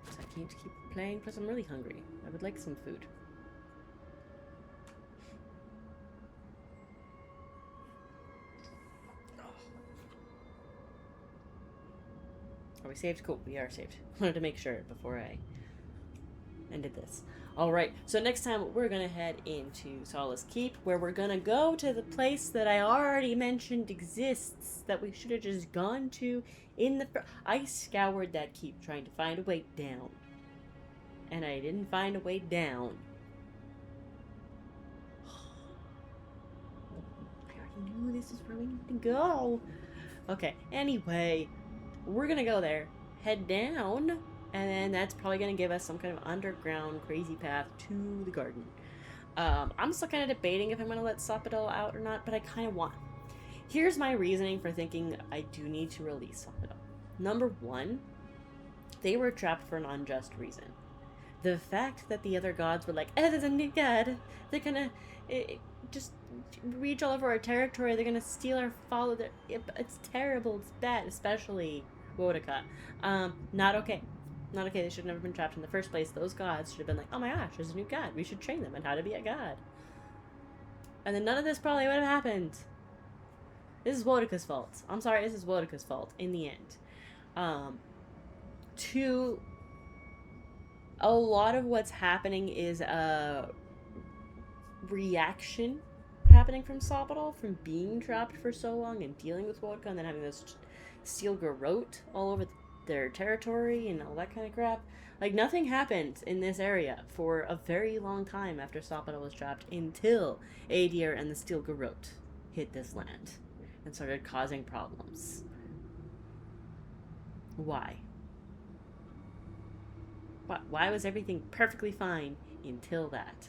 Because I can't keep playing, plus I'm really hungry. I would like some food. Are we saved? Cool, we are saved. Wanted to make sure before I ended this. Alright, so next time we're gonna head into Solace Keep, where we're gonna go to the place that I already mentioned exists, that we should have just gone to in the... I scoured that keep trying to find a way down. And I didn't find a way down. I already knew this is where we need to go. Okay, anyway... We're gonna go there, head down, and then that's probably gonna give us some kind of underground crazy path to the garden. I'm still kind of debating if I'm gonna let Sopadol out or not, but I kind of want. Here's my reasoning for thinking I do need to release Sopadol. Number 1, they were trapped for an unjust reason. The fact that the other gods were like, oh, there's a new god, they're gonna just reach all over our territory, they're gonna steal our follow their... It's terrible, it's bad, especially Wodaka. Not okay. Not okay, they should have never been trapped in the first place. Those gods should have been like, oh my gosh, there's a new god, we should train them on how to be a god. And then none of this probably would have happened. This is Wodaka's fault. I'm sorry, this is Wodaka's fault, in the end. 2, a lot of what's happening is a reaction happening from Sopadol from being trapped for so long and dealing with Wodka and then having this steel garrote all over their territory and all that kind of crap. Like, nothing happened in this area for a very long time after Sopadol was trapped until Adir and the steel garrote hit this land and started causing problems. Why? Why was everything perfectly fine until that?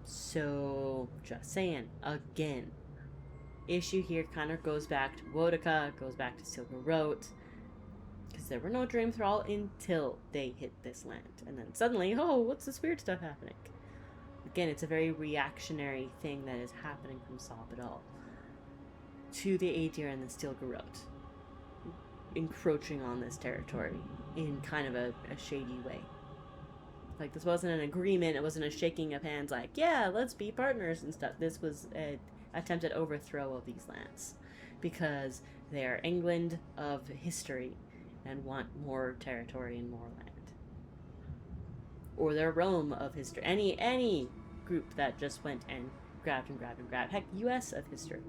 So, just saying, again, issue here kind of goes back to Wodaka, goes back to Steel Garrote, because there were no Dream Thrall until they hit this land. And then suddenly, oh, what's this weird stuff happening? Again, it's a very reactionary thing that is happening from Sopadol to the Aedir and the Steel Garrote, encroaching on this territory in kind of a shady way. Like, this wasn't an agreement, it wasn't a shaking of hands like, yeah, let's be partners and stuff. This was an attempted overthrow of these lands because they are England of history and want more territory and more land. Or they're Rome of history. Any group that just went and grabbed and grabbed and grabbed. Heck, US of history.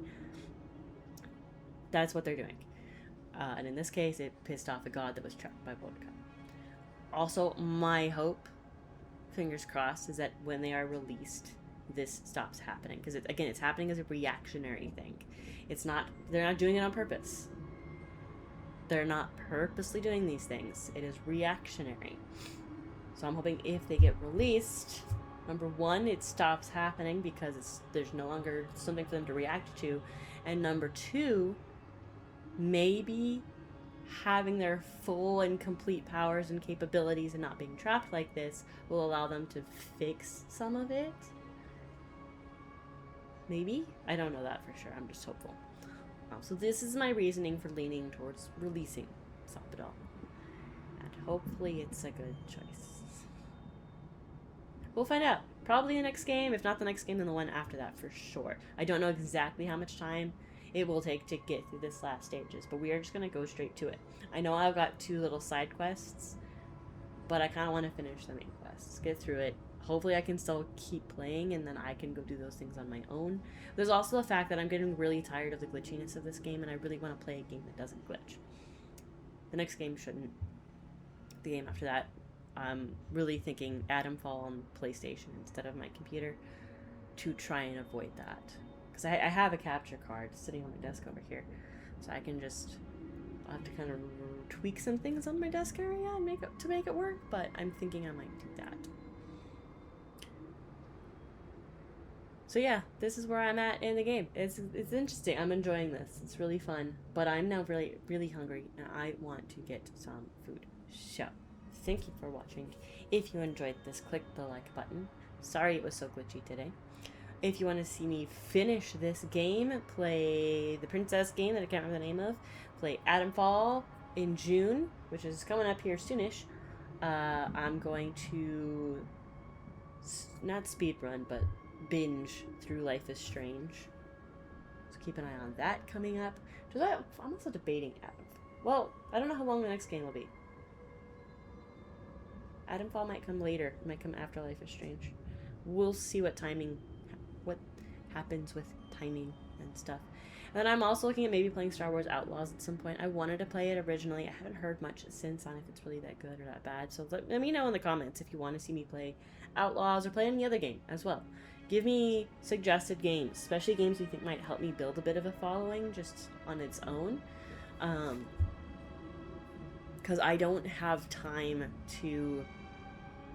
That's what they're doing. And in this case, it pissed off a god that was trapped by Vodka. Also, my hope, fingers crossed, is that when they are released, this stops happening. Because, again, it's happening as a reactionary thing. It's not, they're not doing it on purpose. They're not purposely doing these things. It is reactionary. So I'm hoping if they get released, Number one, it stops happening because there's no longer something for them to react to. And number two, maybe having their full and complete powers and capabilities and not being trapped like this will allow them to fix some of it. Maybe? I don't know that for sure. I'm just hopeful. So this is my reasoning for leaning towards releasing Sappadal. And hopefully it's a good choice. We'll find out. Probably the next game. If not the next game, then the one after that for sure. I don't know exactly how much time it will take to get through this last stages, but we are just going to go straight to it. I know I've got 2 little side quests, but I kind of want to finish the main quests. Get through it. Hopefully I can still keep playing, and then I can go do those things on my own. There's also the fact that I'm getting really tired of the glitchiness of this game, and I really want to play a game that doesn't glitch. The next game shouldn't. The game after that, I'm really thinking Atomfall on PlayStation instead of my computer to try and avoid that. Because I have a capture card sitting on my desk over here, so I can just... I'll have to kind of tweak some things on my desk area and make it work, but I'm thinking I might do that. So yeah, this is where I'm at in the game. It's interesting. I'm enjoying this. It's really fun. But I'm now really, really hungry, and I want to get some food. So, thank you for watching. If you enjoyed this, click the like button. Sorry it was so glitchy today. If you want to see me finish this game, play the princess game that I can't remember the name of, play Atomfall in June, which is coming up here soonish, I'm going to not speedrun, but binge through Life is Strange. So keep an eye on that coming up. I'm also debating well, I don't know how long the next game will be. Atomfall might come later. It might come after Life is Strange. We'll see what happens with timing and stuff. And then I'm also looking at maybe playing Star Wars Outlaws at some point. I wanted to play it originally. I haven't heard much since on if it's really that good or that bad. So let me know in the comments if you want to see me play Outlaws or play any other game as well. Give me suggested games, especially games you think might help me build a bit of a following just on its own. Because I don't have time to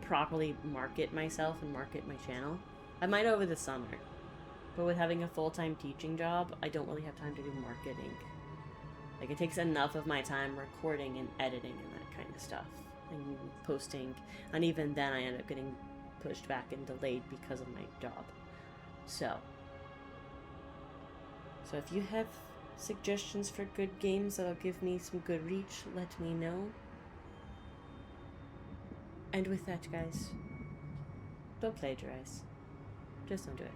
properly market myself and market my channel. I might over the summer, but with having a full-time teaching job, I don't really have time to do marketing. Like, it takes enough of my time recording and editing and that kind of stuff, and posting, and even then I end up getting pushed back and delayed because of my job. So if you have suggestions for good games that'll give me some good reach, let me know. And with that, guys, don't plagiarize. Just don't do it.